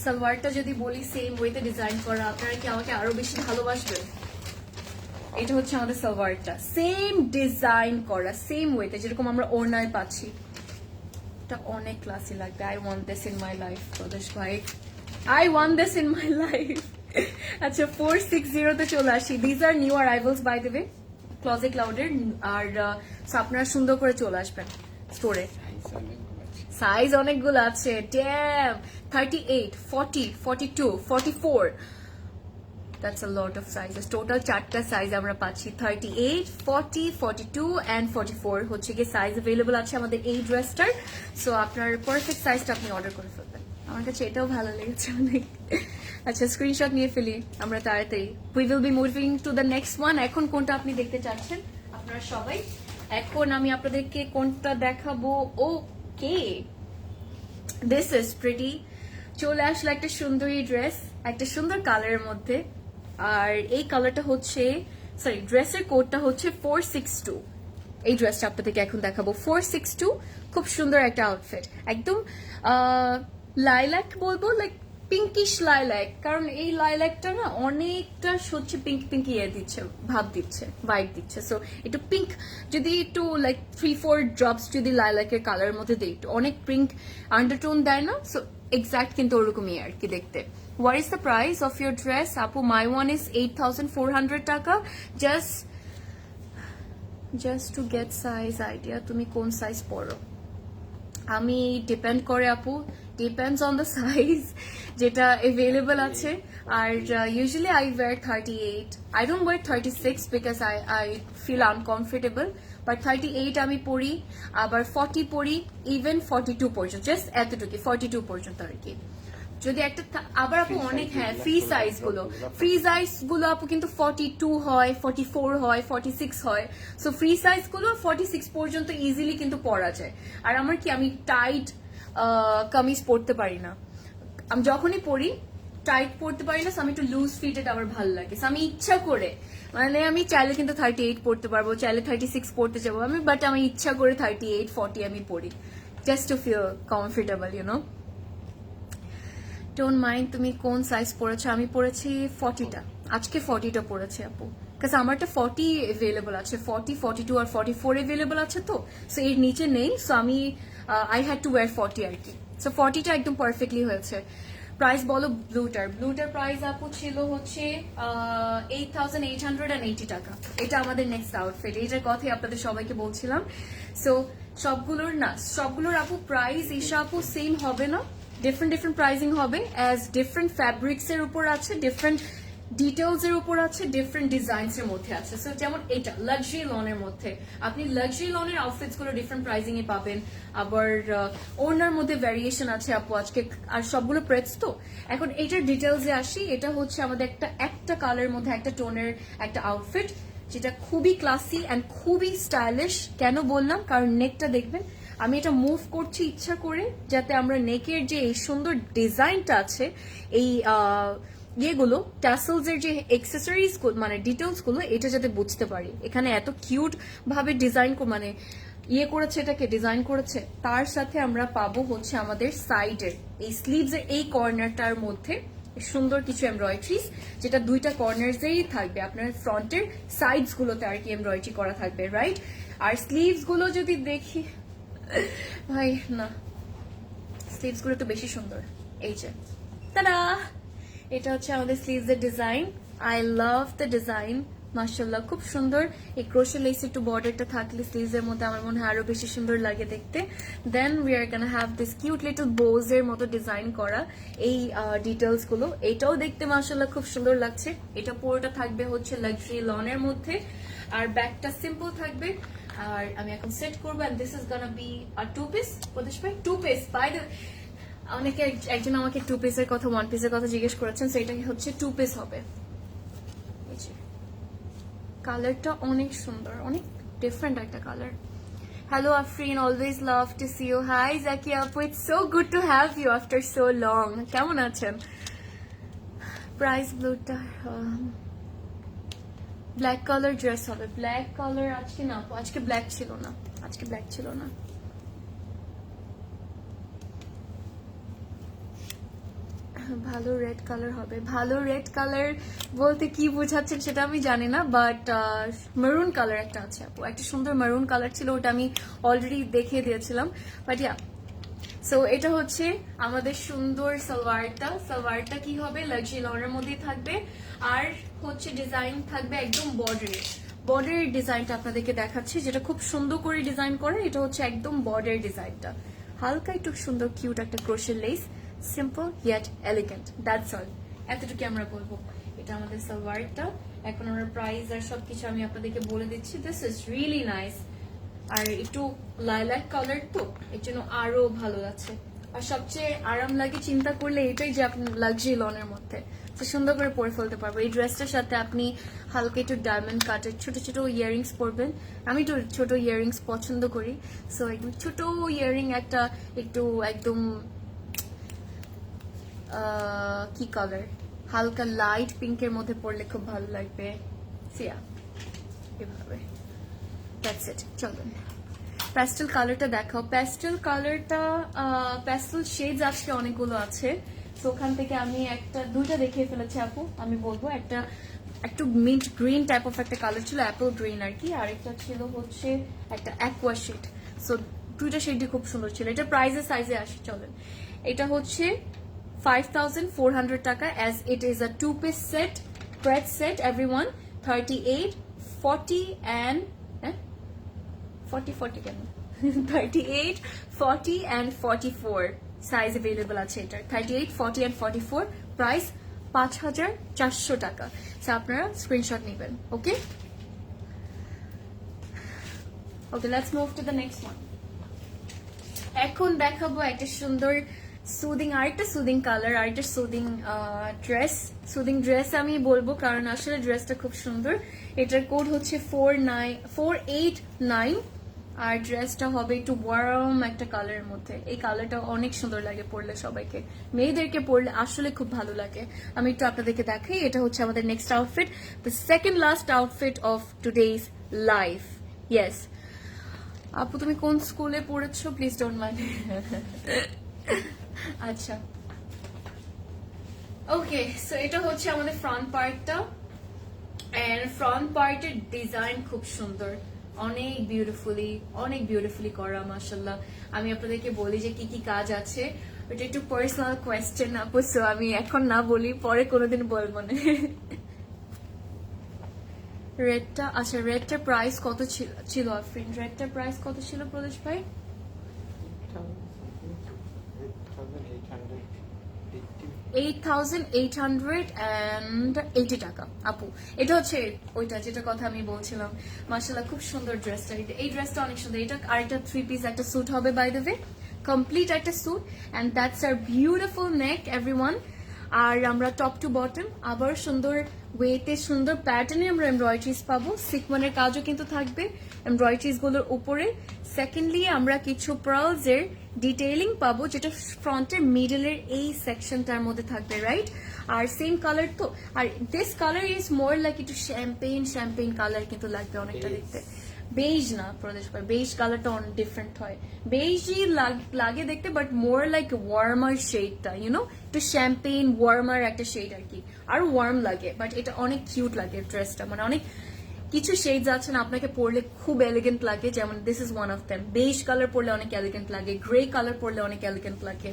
সালোয়ারটা যদি বলি সেম ওয়েতে ডিজাইন করা, আপনারা কি আমাকে আরো বেশি ভালোবাসবেন? এটা হচ্ছে আমাদের সালোয়ারটা, সেম ডিজাইন করা, সেম ওয়েতে যেরকম আমরা ওড়নায় পাচ্ছি। এটা অনেক ক্লাসি লাগবে। I want this in my life প্রদেশ ভাই, I want this in my life. আচ্ছা 460 তে চলে আসি। These are new arrivals by the way, closet ক্লাউডের। আর আপনারা সুন্দর করে চলে আসবেন স্টোরে। সাইজ অনেকগুলো আছে, damn. 38, 40, 42, 44, that's a lot of sizes. Total 4টা সাইজ আমরা পাচ্ছি, 38, 40, 42 and 44 হচ্ছে গিয়ে সাইজ अवेलेबल আছে আমাদের এই ড্রেসটার। সো আপনার পারফেক্ট সাইজটা আপনি অর্ডার করে ফেলবেন। আমার কাছে এটাও ভালো লেগেছে অনেক। আচ্ছা স্ক্রিনশট নিয়ে ফেলি আমরা তাড়াতাড়ি। We will be moving to the next one. এখন কোনটা আপনি দেখতে চাচ্ছেন আপনারা সবাই? এখন আমি আপনাদেরকে কোনটা দেখাবো? ওকে, দিস ইজ প্রিটি। চলে আসলো একটা সুন্দরী ড্রেস, একটা সুন্দর কালারের মধ্যে। আর এই কালারটা হচ্ছে, সরি ড্রেসের কোডটা হচ্ছে 462। এই ড্রেসটা আপনাদেরকে এখন দেখাবো 462। খুব সুন্দর একটা আউটফিট, একদম লাইল্যাক বলবো, লাইক পিঙ্কিশ লাইল্যাক, কারণ এই লাইল্যাকটা না অনেকটা হচ্ছে পিঙ্ক পিঙ্ক ইয়ে দিচ্ছে, ভাব দিচ্ছে, ভাইব দিচ্ছে। সো একটু পিঙ্ক যদি একটু লাইক 3-4 ড্রপস যদি লাইল্যাকের কালারের মধ্যে দিই, একটু অনেক পিঙ্ক আন্ডারটোন দেয় না? সো এক্সাক্ট কিন্তু ওরকমই আর কি দেখতে। What is the price of your dress? Apu, my one is 8,400 টাকা। Just to get size idea, তুমি কোন সাইজ পরো? আমি ডিপেন্ড করে আপু, ডিপেন্ডস অন দ্য সাইজ যেটা অ্যাভেলেবল আছে। আর usually I wear 38, I don't wear 36 because I feel uncomfortable, but 38 আমি পরি, আবার 40 পরি, ইভেন 42 পর্যন্ত, জাস্ট এতটুকু 42 পর্যন্ত আর কি। যদি একটা আবার আপু অনেক, হ্যাঁ ফ্রি সাইজ গুলো আপু কিন্তু 42 হয়, 44 হয়, 46 হয়। সো ফ্রি সাইজ গুলো 46 পর্যন্ত ইজিলি কিন্তু পরা যায়। আর আমার কি, আমি টাইট কামিজ পরতে পারি না, আমি যখনই পরি টাইট পরতে পারি না। আমি একটু লুজ ফিটেড আমার ভালো লাগে। আমি ইচ্ছা করে, মানে আমি চাইলে কিন্তু 38 পরতে পারবো, চাইলে 36 পরতে যাবো আমি, বাট আমি ইচ্ছা করে 38, 40 আমি পরি, just to feel comfortable, you know. Don't mind তুমি কোন সাইজ পরেছো? আমি পরেছি 40টা, আজকে 40টা পরেছি আপু, কারণ আমারটা 40 অ্যাভেলেবল আছে, 40, 42 আর 44 অ্যাভেলেবল আছে। তো সো এর নিচে নেই, সো আমি আই হ্যাড টু ওয়্যার 40 আর কি। সো 40টা একদম পারফেক্টলি হয়েছে। প্রাইস বলো ব্লুটার প্রাইস আপু ছিল হচ্ছে 8,880 টাকা। এটা আমাদের নেক্সট আউটফিট, এইটার কথাই আপনাদের সবাইকে বলছিলাম। সো সবগুলোর আপু প্রাইস ঈশা আপু সেম হবে না, ডিফারেন্ট প্রাইসিং হবে, অ্যাজ ডিফারেন্ট ফ্যাব্রিক্স এর উপর আছে, ডিফারেন্ট ডিটেলস এর উপর আছে, ডিফারেন্ট ডিজাইনস এর মধ্যে আছে। সো যেমন এটা লাক্সারি লনের মধ্যে, আপনি লাক্সারি লনের আউটফিটস গুলো ডিফারেন্ট প্রাইসিং এ পাবেন। আবার ওড়নার মধ্যে ভ্যারিয়েশন আছে আপু আজকে, আর সবগুলো প্রেটস। তো এখন এটার ডিটেলস এ আসি। এটা হচ্ছে আমাদের একটা কালারের মধ্যে একটা টোনের একটা আউটফিট, যেটা খুবই ক্লাসি অ্যান্ড খুবই স্টাইলিশ। কেন বললাম? কারণ নেকটা দেখবেন, আমি এটা মুভ করছি ইচ্ছা করে, যাতে আমরা নেকের যে এই সুন্দর ডিজাইনটা আছে, এই ইয়েগুলো ট্যাসেলস এর যে এক্সেসরিজ মানে ডিটেলস গুলো, এটা যাতে বুঝতে পারি। এখানে এত কিউট ভাবে ডিজাইন মানে ইয়ে করেছে, এটাকে ডিজাইন করেছে। তার সাথে আমরা পাবো হচ্ছে আমাদের সাইডের এই স্লিভস এর এই কর্নারটার মধ্যে সুন্দর কিছু এমব্রয়ডারিজ, যেটা দুইটা কর্নার্সেই থাকবে, আপনার ফ্রন্টের সাইডস গুলোতে আর কি এমব্রয়ডারি করা থাকবে, রাইট? আর স্লিভস গুলো যদি দেখি, ভাই না, স্লিভস গুলো একটু বেশি সুন্দর। এই যে তারা, এটা হচ্ছে আমাদের স্লিভস এর design. I love the design, মাশাআল্লাহ খুব সুন্দর। এই ক্রোশে লেস একটু বর্ডারটা থাকলে স্লিভস এর মধ্যে আমার মনে হয় আরো বেশি সুন্দর লাগে দেখতে। Then we are gonna have this cute little bows এর মতো ডিজাইন করা এই ডিটেলস গুলো, এটাও দেখতে মাশাআল্লাহ খুব সুন্দর লাগছে। এটা পুরোটা থাকবে হচ্ছে লাক্সারি লনের মধ্যে, আর ব্যাকটা সিম্পল থাকবে। আর আমি এখন সেট করবো, and this is gonna be a two piece. Pradesh ভাই, টু পিস বাই দ্য, অনেকে একজন আমাকে টু পিসের কথা, ওয়ান পিসের কথা জিজ্ঞেস করেছেন, সো এটা হচ্ছে টু পিস হবে। কালারটা অনেক সুন্দর, অনেক ডিফারেন্ট একটা colour. Hello Afrin, always love to see you. Hi Zaki আপু, it's so good to have you after so long. কেমন আছেন? প্রাইস ব্লুটা ব্ল্যাক কালার ড্রেস হবে। ব্ল্যাক কালার আজকে না আপু, আজকে ব্ল্যাক ছিল না, আজকে ব্ল্যাক ছিল না। ভালো রেড কালার হবে। ভালো রেড কালার বলতে কি বোঝাচ্ছেন সেটা আমি জানি না, বাট মেরুন কালার একটা আছে আপু, একটা সুন্দর মেরুন কালার ছিল, ওটা আমি অলরেডি দেখিয়ে দিয়েছিলাম। বাট ইয়া, সো এটা হচ্ছে আমাদের সুন্দর সালোয়ারটা। সালোয়ারটা কি হবে, লাক্সারি লনের মধ্যেই থাকবে, আর হচ্ছে ডিজাইন থাকবে একদম বর্ডারে। বর্ডারের ডিজাইনটা আপনাদেরকে দেখাচ্ছি, যেটা খুব সুন্দর করে ডিজাইন করে। এটা হচ্ছে একদম বর্ডার ডিজাইনটা, হালকা একটু সুন্দর কিউট একটা ক্রোশের lace, simple yet elegant, that's all, এতটুকু আমরা বলবো। এটা আমাদের সালোয়ারটা। এখন আমরা প্রাইস আর সবকিছু আমি আপনাদেরকে বলে দিচ্ছি। দিস ইজ রিয়েলি নাইস, আর একটু লাইলাক কালার তো এর জন্য আরো ভালো লাগছে। আর সবচেয়ে আরাম লাগে চিন্তা করলে এটাই যে আপনি লাক্সারি লনের মধ্যে তো সুন্দর করে পরে ফেলতে পারবো। এই ড্রেসটার সাথে আপনি হালকা একটু ডায়মন্ড কাটের ছোট ছোট ইয়ারিংস পরবেন। আমি তো ছোট ইয়ারিংস পছন্দ করি, সো একদম ছোট ইয়ারিং একটা একটু একদম কি কালার, হালকা লাইট পিঙ্কের মধ্যে পরলে খুব ভালো লাগবে। সিয়া এভাবে, দ্যাটস ইট। চলুন প্যাস্টেল কালারটা দেখাও। প্যাস্টেল কালারটা, প্যাস্টেল শেডস আজকে অনেকগুলো আছে, তো ওখান থেকে আমি দুইটা দেখিয়ে ফেলেছি আপু। আমি বলবো একটা একটু মিন্ট গ্রিন টাইপ অফ একটা কালার ছিল, অ্যাপল গ্রিন আর কি, আরেকটা ছিল হচ্ছে একটা অ্যাকোয়া শেড। সো দুইটা শেডই খুব সুন্দর ছিল। এটা প্রাইজের সাইজে আসে। চলেন, এটা হচ্ছে 5,400 টাকা, as it is a two-piece set, thread set, everyone, 38, 40 and 40 কেন 38, 40 and 44 সাইজ अवेलेबल আছে এটা। 38, 40 and 44, প্রাইস 5,400 টাকা। সো আপনারা স্ক্রিনশট নেবেন। Okay okay, let's move to the next one. এখন দেখাবো একটা সুন্দর সুদিং, আরেকটা সুদিং কালার, আরেকটা সুদিং ড্রেস। সুদিং ড্রেস আমি বলবো কারণ আসলে ড্রেসটা খুব সুন্দর। এটার কোড হচ্ছে 489, আর ড্রেসটা হবে একটু ওয়ার্ম একটা কালারের মধ্যে। এই কালারটা অনেক সুন্দর লাগে পরলে, সবাইকে, মেয়েদেরকে পরলে আসলে খুব ভালো লাগে। আমি একটু আপনাদেরকে দেখাই। এটা হচ্ছে আমাদের next outfit, the second last outfit of today's life. Yes আপু, তুমি কোন স্কুলে পড়েছো? Please don't mind. আচ্ছা ওকে, সো এটা হচ্ছে আমাদের ফ্রন্ট পার্টটা, এন্ড ফ্রন্ট পার্টের ডিজাইন খুব সুন্দর, অনেক বিউটিফুলি করা মাশাআল্লাহ। আমি আপনাদেরকে বলি যে কি কি কাজ আছে, ওটা একটু পার্সোনাল কোয়েশ্চেন আপু, সো আমি এখন না বলি, পরে কোনোদিন বলবো না। রেডটা, আচ্ছা রেডটার প্রাইস কত ছিল আফরিন? রেডটার প্রাইস কত ছিল প্রদেশ ভাই? 8,880 টাকা আপু। এটা হচ্ছে ওইটা যেটা কথা আমি বলছিলাম। মাশাআল্লাহ খুব সুন্দর ড্রেসটা, এই ড্রেসটা অনেক সুন্দর। এটা আরেকটা 3 পিস একটা স্যুট হবে, বাই দ্য ওয়ে কমপ্লিট একটা স্যুট, এন্ড দ্যাটস আর বিউটিফুল নেক এভরিওয়ান। আর আমরা টপ টু বটম আবার সুন্দর ওয়েতে সুন্দর প্যাটার্নে আমরা এমব্রয়ডারিজ পাবো। সিকোয়েন্সের কাজও কিন্তু থাকবে এমব্রয়ডারিজ গুলোর উপরে। সেকেন্ডলি আমরা কিছু পার্লস এর ডিটেইলিং পাবো, যেটা ফ্রন্টের মিডলের এই সেকশনটার মধ্যে থাকবে, রাইট? আর সেম কালার তো, আর this colour is more like একটু শ্যাম্পেইন কালার কিন্তু লাগবে অনেকটা দেখতে। বেজ না প্রদেশ ভাই, বেজ কালারটা অনেক ডিফারেন্ট হয়, বেজই লাগে দেখতে, বাট মোর লাইক ওয়ার্মার শেডটা, ইউনো, একটু শ্যাম্পেন ওয়ার্মার একটা শেড আর কি, আর ওয়ার্ম লাগে, বাট এটা অনেক কিউট লাগে ড্রেসটা, মানে অনেক কিছু শেডস আছে না আপনাকে পরলে খুব এলিগেন্ট লাগে, যেমন this is one of them. Beige colour পরলে অনেক এলিগেন্ট লাগে, গ্রে কালার পরলে অনেক এলিগেন্ট লাগে।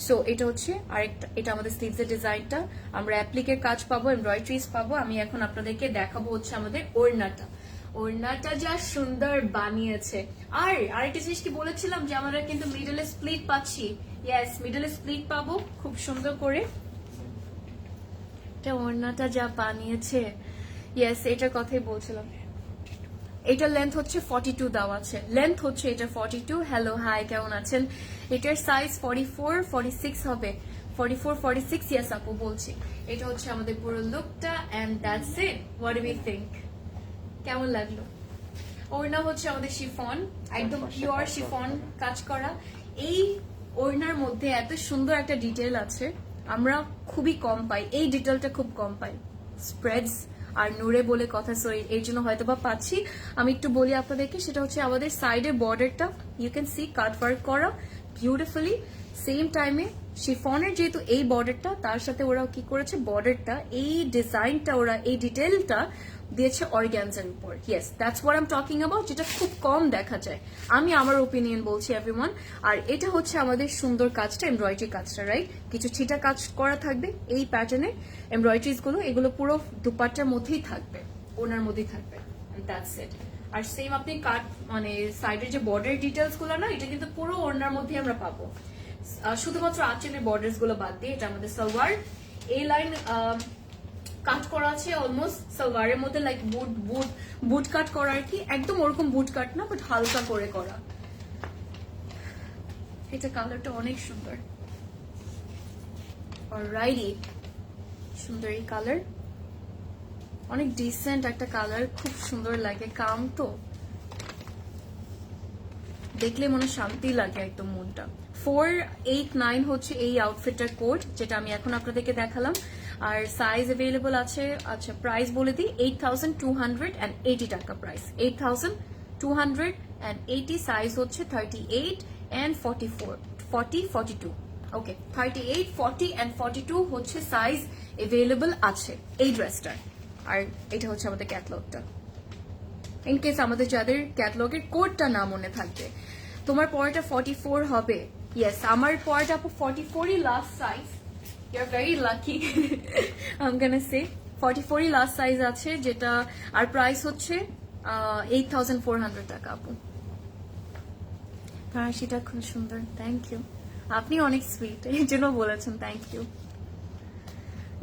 সো এটা হচ্ছে আরেকটা, এটা আমাদের স্লিভসের ডিজাইনটা, আমরা অ্যাপ্লিকের কাজ পাবো, এমব্রয়ডারিজ পাবো। আমি এখন আপনাদেরকে দেখাবো হচ্ছে আমাদের ওড়নাটা। ওড়নাটা যা সুন্দর বানিয়েছে। আর আরেকটা জিনিস কি বলেছিলাম যে আমরা কিন্তু মিডলে স্প্লিট পাচ্ছি, ইয়েস মিডলে স্প্লিট পাবো খুব সুন্দর করে। এটা ওড়নাটা যা বানিয়েছে, ইয়েস এটার কথাই বলছিলাম। এটার লেন্থ হচ্ছে 42 দেওয়া আছে, লেন্থ হচ্ছে এটা 42। হ্যালো হাই, কেমন আছেন? এটার সাইজ 44 46 হবে, 44 46, ইয়েস আপু বলছি। এটা হচ্ছে আমাদের পুরো লুকটা, and that's it. What do you think? কেমন লাগলো? ওড়না হচ্ছে আমাদের শিফন, একদম পিওর শিফন কাজ করা। এই ওড়নার মধ্যে এত সুন্দর একটা ডিটেল আছে, আমরা খুবই কম পাই, এই ডিটেলটা খুব কম পাই। স্প্রেডস আর নূরে বলে কথা, সো এর জন্য হয়তো বা পাচ্ছি। আমি একটু বলি আপনাদেরকে, সেটা হচ্ছে আমাদের সাইডের বর্ডারটা you can see cut work করা বিউটিফুলি। সেম টাইমে শিফনের যেহেতু এই বর্ডারটা, তার সাথে ওরা কি করেছে, বর্ডারটা এই ডিজাইনটা ওরা এই ডিটেলটা দিয়েছে অর্গানজার উপর। Yes, that's what I am talking about, যেটা খুব কম দেখা যায়। আমি আমার ওপিনিয়ন বলছি এভরিওয়ান। আর এটা হচ্ছে আমাদের সুন্দর কাজটা, এমব্রয়ডারি কাজটা, রাইট? কিছু ছিটা কাজ করা থাকবে এই প্যাটার্নে, এমব্রয়ডারিজ গুলো, এগুলো পুরো দুপাট্টার মধ্যেই থাকবে, ওনার মধ্যেই থাকবে, দ্যাটস ইট। আর সেম আপনি কাট মানে সাইডের যে বর্ডার ডিটেলস গুলো না, এটা কিন্তু পুরো ওনার মধ্যেই আমরা পাবো, শুধুমাত্র আঁচলের বর্ডার্স গুলো বাদ দিয়ে। এটা আমাদের সালোয়ার, এই লাইন কাট করা আছে অলমোস্ট সালোয়ারের মধ্যে, লাইক বুট বুট বুট কাট করা আর কি, একদম ওরকম বুট কাট না, বাট হালকা করে করা। এটা কালারটা অনেক সুন্দর, অলরাইটি সুন্দর এই কালার, অনেক ডিসেন্ট একটা কালার, খুব সুন্দর লাগে, কাম তো দেখলে মনে শান্তি লাগে একদম মনটা। 489 হচ্ছে এই আউটফিটটার কোড, যেটা আমি এখন আপনাদেরকে দেখালাম। আর সাইজ অ্যাভেলেবল আছে, আচ্ছা প্রাইস বলে দিই, 8280 টাকা প্রাইস, 8280। সাইজ হচ্ছে 38 and 44, 40 42, ওকে 38 40 and 42 হচ্ছে সাইজ অ্যাভেলেবল আছে এই ড্রেসটার। আর এটা হচ্ছে আমাদের ক্যাটালগটা, ইন কেস আমাদের যাদের ক্যাটালগের কোডটা না মনে থাকবে। তোমার পরেটা 44 হবে, ইয়েস আমার পরেটা আপু 44ই last size, you are very lucky, I am gonna say 44ই লাস্ট সাইজ আছে, যেটা আর প্রাইস হচ্ছে 8400 টাকা আপু। সেটা খুব সুন্দর, থ্যাংক ইউ, আপনি অনেক সুইট, এই জন্য বলেছেন, থ্যাংক ইউ।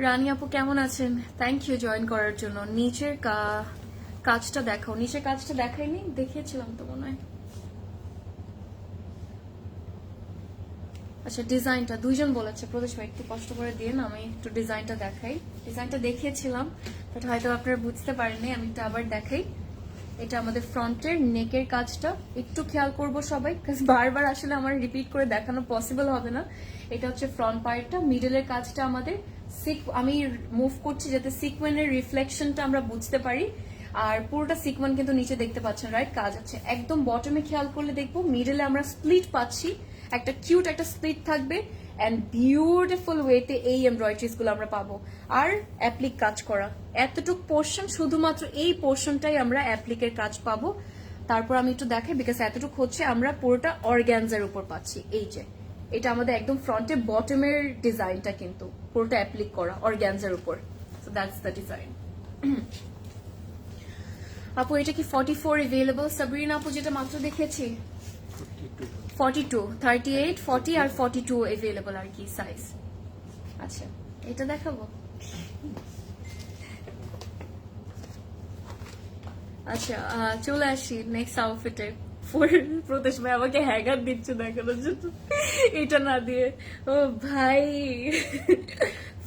রানী আপু কেমন আছেন? থ্যাংক ইউ জয়েন করার জন্য। নিচের কাজটা দেখাও, নিচের কাজটা দেখাইনি, দেখিয়েছিলাম তো মনে হয়। আচ্ছা ডিজাইনটা দুইজন বলেছে, প্রদেশ ভাই একটু কষ্ট করে দিয়ে না, আমি একটু ডিজাইনটা দেখাই। ডিজাইনটা দেখিয়েছিলাম, বাট হয়তো আপনারা বুঝতে পারেননি, আমি একটু আবার দেখাই। এটা আমাদের ফ্রন্টের নেকের কাজটা একটু খেয়াল করব সবাই, কারণ বারবার আসলে আমার রিপিট করে দেখানো পসিবল হবে না। এটা হচ্ছে ফ্রন্ট পার্টটা, মিডলের কাজটা আমাদের আমি মুভ করছি যাতে সিকোয়েন্সের রিফ্লেকশনটা আমরা বুঝতে পারি। আর পুরোটা সিকোয়েন্স কিন্তু নিচে দেখতে পাচ্ছেন, রাইট? কাজ আছে একদম বটমে, খেয়াল করলে দেখবো মিডলে আমরা স্প্লিট পাচ্ছি, একটা কিউট একটা স্প্লিট থাকবে, এন্ড বিউটিফুল ওয়েতে এই এমব্রয়ডারিজ গুলো আমরা পাবো। আর অ্যাপ্লিক কাজ করা, এতটুক পোর্শন, শুধুমাত্র এই পোর্শনটাই আমরা অ্যাপ্লিকের কাজ পাবো। তারপর আমি একটু দেখাই, বিকজ এতটুকু হচ্ছে আমরা পুরোটা অর্গানজার উপর পাচ্ছি। এই যে এটা আমাদের একদম ফ্রন্টে বটমের ডিজাইনটা কিন্তু পুরোটা অ্যাপ্লিক করা অর্গানজার উপর, সো দ্যাটস দ্য ডিজাইন। আপু এটা কি 44 অ্যাভেলেবল? সাবরিনা আপু যেটা মাত্র দেখেছি 42, 38 40 আর 42 অ্যাভেলেবল আর কি সাইজ। আচ্ছা এটা দেখাবো, আচ্ছা চলে আসি নেক্সট আউটফিটে। প্রদেশ ভাই আমাকে হ্যাগার দিচ্ছে দেখানোর জন্য, এটা না দিয়ে। ও ভাই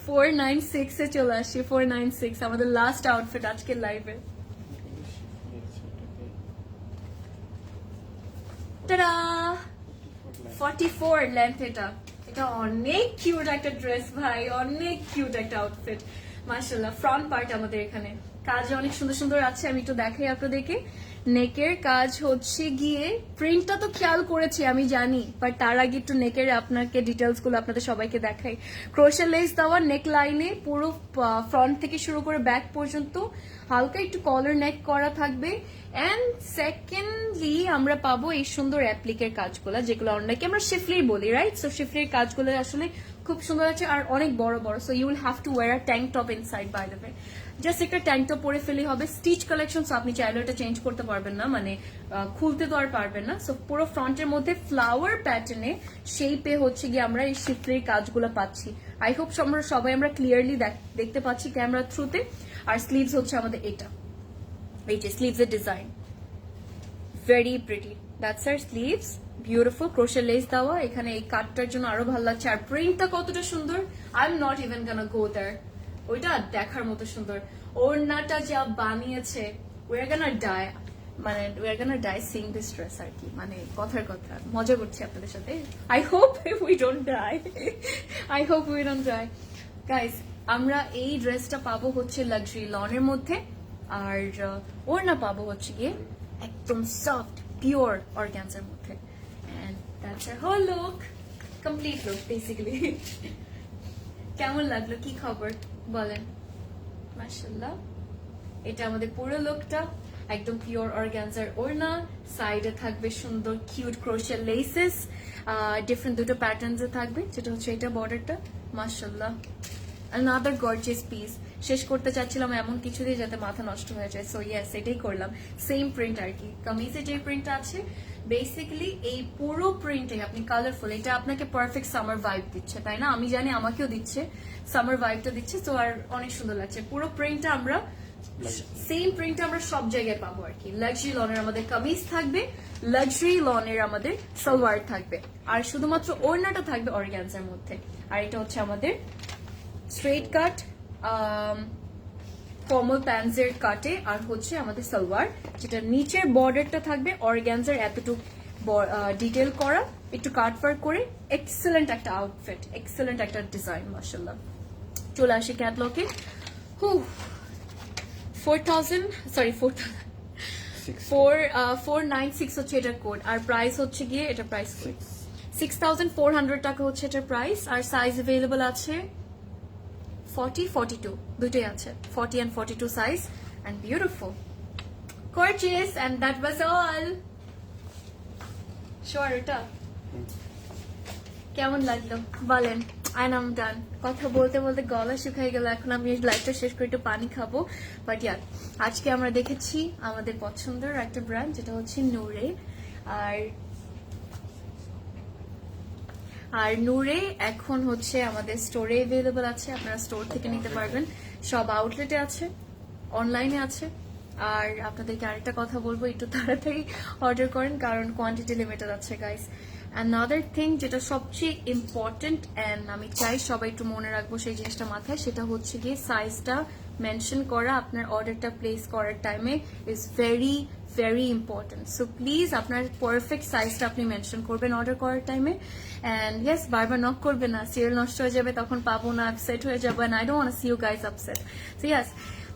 496 এ চলে আসি, 496 আমাদের লাস্ট আউটফিট আজকের লাইভে। টাটা 44 লেন্থ, এটা অনেক কিউট একটা ড্রেস ভাই, অনেক কিউট একটা আউটফিট মাশাআল্লাহ। ফ্রন্ট পার্ট আমাদের এখানে কাজ অনেক সুন্দর সুন্দর আছে, আমি একটু দেখাই আপনাদেরকে। নেকের কাজ হচ্ছে গিয়ে প্রিন্টটা তো খেয়াল করেছি আমি জানি, বাট তার আগে একটু নেকের আপনাকে ডিটেলস গুলো আপনাদের সবাইকে দেখাই। ক্রোশে লেস দেওয়া নেক লাইনে পুরো ফ্রন্ট থেকে শুরু করে ব্যাক পর্যন্ত হালকা একটু কলার নেক করা থাকবে। এন্ড সেকেন্ডলি আমরা পাবো এই সুন্দর অ্যাপ্লিকের কাজগুলো, যেগুলো অনেকে আমরা শিফলি বলি, রাইট? সো শিফলির কাজগুলো আসলে খুব সুন্দর আছে আর অনেক বড় বড়। So you will have to wear a tank top inside, by the way. Just একটা ট্যাঙ্ক টপ পরে ফেলে হবে। স্টিচ কালেকশন, সো আপনি চাইলে এটা চেঞ্জ করতে পারবেন না, মানে খুলতে তো আর পারবেন না। সো পুরো ফ্রন্টের মধ্যে ফ্লাওয়ার প্যাটার্নে শেপে হচ্ছে গিয়ে আমরা এই শিফলির কাজগুলো পাচ্ছি। আই হোপ সবাই আমরা ক্লিয়ারলি দেখতে পাচ্ছি ক্যামেরা থ্রুতে। আর স্লিভস হচ্ছে আমাদের এটা, এই যে স্লিভস এর design, very pretty. That's our sleeves, beautiful crochet lace দেওয়া। এখানে এই কাটটার জন্য আরো ভালো লাগছে। আর প্রিন্টটা কতটা সুন্দর, I am not even gonna go there. ওইটা দেখার মতো সুন্দর। ওড়নাটা যা বানিয়েছে, উইয়ার গানা ডাই, মানে we're gonna die sing this dress আর কি, মানে কথার কথা। মজা করছি আপনাদের সাথে। I hope we don't die, I hope we don't die. Guys, আমরা এই ড্রেসটা পাবো হচ্ছে লাক্সারি লনের মধ্যে, আর ওড়না পাবো হচ্ছে গিয়ে একদম সফট পিওর অর্গানজার মধ্যে। And that's a whole look, complete look basically. কেমন লাগলো, কি খবর বলেন? মাশাআল্লাহ, এটা আমাদের পুরো লুকটা একদম পিওর অর্গানজার ওড়না। সাইডে থাকবে সুন্দর কিউট ক্রোশে লেসেস, ডিফারেন্ট দুটো প্যাটার্নসে থাকবে, যেটা হচ্ছে এটা বর্ডারটা। মাশাআল্লাহ, another gorgeous piece। শেষ করতে চাচ্ছিলাম এমন কিছু দিয়ে যাতে মাথা নষ্ট হয়ে যায়। সো ইয়েস, এটাই করলাম। সেম প্রিন্ট আর কি, কামিজে যে প্রিন্টটা আছে বেসিক্যালি এই পুরো প্রিন্টে আপনি কালারফুল, এটা আপনাকে পারফেক্ট সামার ভাইব দিচ্ছে, তাই না? আমি জানি আমাকেও দিচ্ছে, সামার ভাইবটা দিচ্ছে। তো আর অনেক সুন্দর লাগছে পুরো প্রিন্টটা। আমরা সেম প্রিন্ট আমরা সব জায়গায় পাবো আর কি। লাক্সারি লনের আমাদের কামিজ থাকবে, লাক্সারি লনের আমাদের সালোয়ার থাকবে, আর শুধুমাত্র ওড়নাটা থাকবে অর্গানজার মধ্যে। আর এটা হচ্ছে আমাদের স্ট্রেট কাট ফর্মাল প্যান্টসের কাটে, আর হচ্ছে আমাদের সালোয়ার, যেটা নিচের বর্ডারটা থাকবে অর্গানজার এতটুকু ডিটেল করা, একটু কাট ওয়ার্ক করে। এক্সেলেন্ট একটা আউটফিট, এক্সেলেন্ট একটা ডিজাইন, মাশাআল্লাহ। চলে আসি ক্যাটলগে। 496 হচ্ছে এটার কোড, আর প্রাইস হচ্ছে গিয়ে এটা প্রাইস 6400 টাকা হচ্ছে এটার প্রাইস। আর সাইজ অ্যাভেলেবল আছে 40, 42 দুটোই আছে, 40 and 42 size. and beautiful, gorgeous, and that was all. Sure, এটা কেমন লাগলো বলেন? and I'm done. কথা বলতে বলতে গলা শুকিয়ে গেল। এখন আমি লাইভটা শেষ করে একটু পানি খাবো। বাট ইয়ার, আজকে আমরা দেখেছি আমাদের পছন্দের একটা ব্র্যান্ড, যেটা হচ্ছে নূরে। আর নূরে এখন হচ্ছে আমাদের স্টোরে অ্যাভেলেবল আছে, আপনারা স্টোর থেকে নিতে পারবেন। সব আউটলেটে আছে, অনলাইনে আছে। আর আপনাদেরকে আরেকটা কথা বলবো, একটু তাড়াতাড়ি অর্ডার করেন, কারণ কোয়ান্টিটি লিমিটেড আছে গাইস। অ্যানাদার থিং যেটা সবচেয়ে ইম্পর্টেন্ট, অ্যান্ড আমি চাই সবাই একটু মনে রাখবো সেই জিনিসটা মাথায়, সেটা হচ্ছে গিয়ে সাইজটা মেনশন করা আপনার অর্ডারটা প্লেস করার টাইমে is very very important. So please আপনার পারফেক্ট সাইজটা আপনি মেনশন করবেন অর্ডার করার টাইমে। অ্যান্ড ইয়েস, বারবার নক করবেন না, সিরিয়াল নষ্ট হয়ে যাবে, তখন পাবো না, আপসেট হয়ে যাবো। And I don't want to see you guys upset. So yes,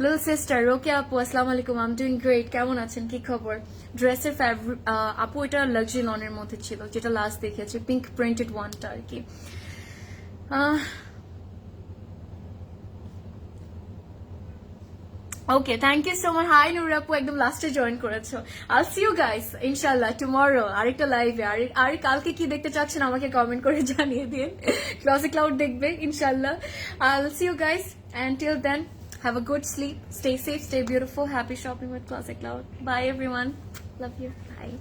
little sister রোকে আপু, আসসালামু আলাইকুম। আই এম ডুইং গ্রেট, কেমন আছেন, কি খবর? ড্রেসের ফ্যাব্রিক আপু এটা লাক্সারি লনের মধ্যে ছিল, যেটা লাস্ট দেখেছি, পিঙ্ক প্রিন্টেড ওয়ানটা আর কি। Okay, thank you so much. Hi Noor আপু, একদম লাস্টে জয়েন করেছো। আল সি ইউ গাইস ইনশাল্লাহ টুমরো আরেকটা লাইভে। আর কালকে কি দেখতে চাচ্ছেন আমাকে কমেন্ট করে জানিয়ে দিন। ক্লসে ক্লাউড দেখবে ইনশাল্লাহ। I'll see you guys, and till then have a good sleep, stay safe, stay beautiful, happy shopping with Closet Cloud. Bye everyone, love you, bye.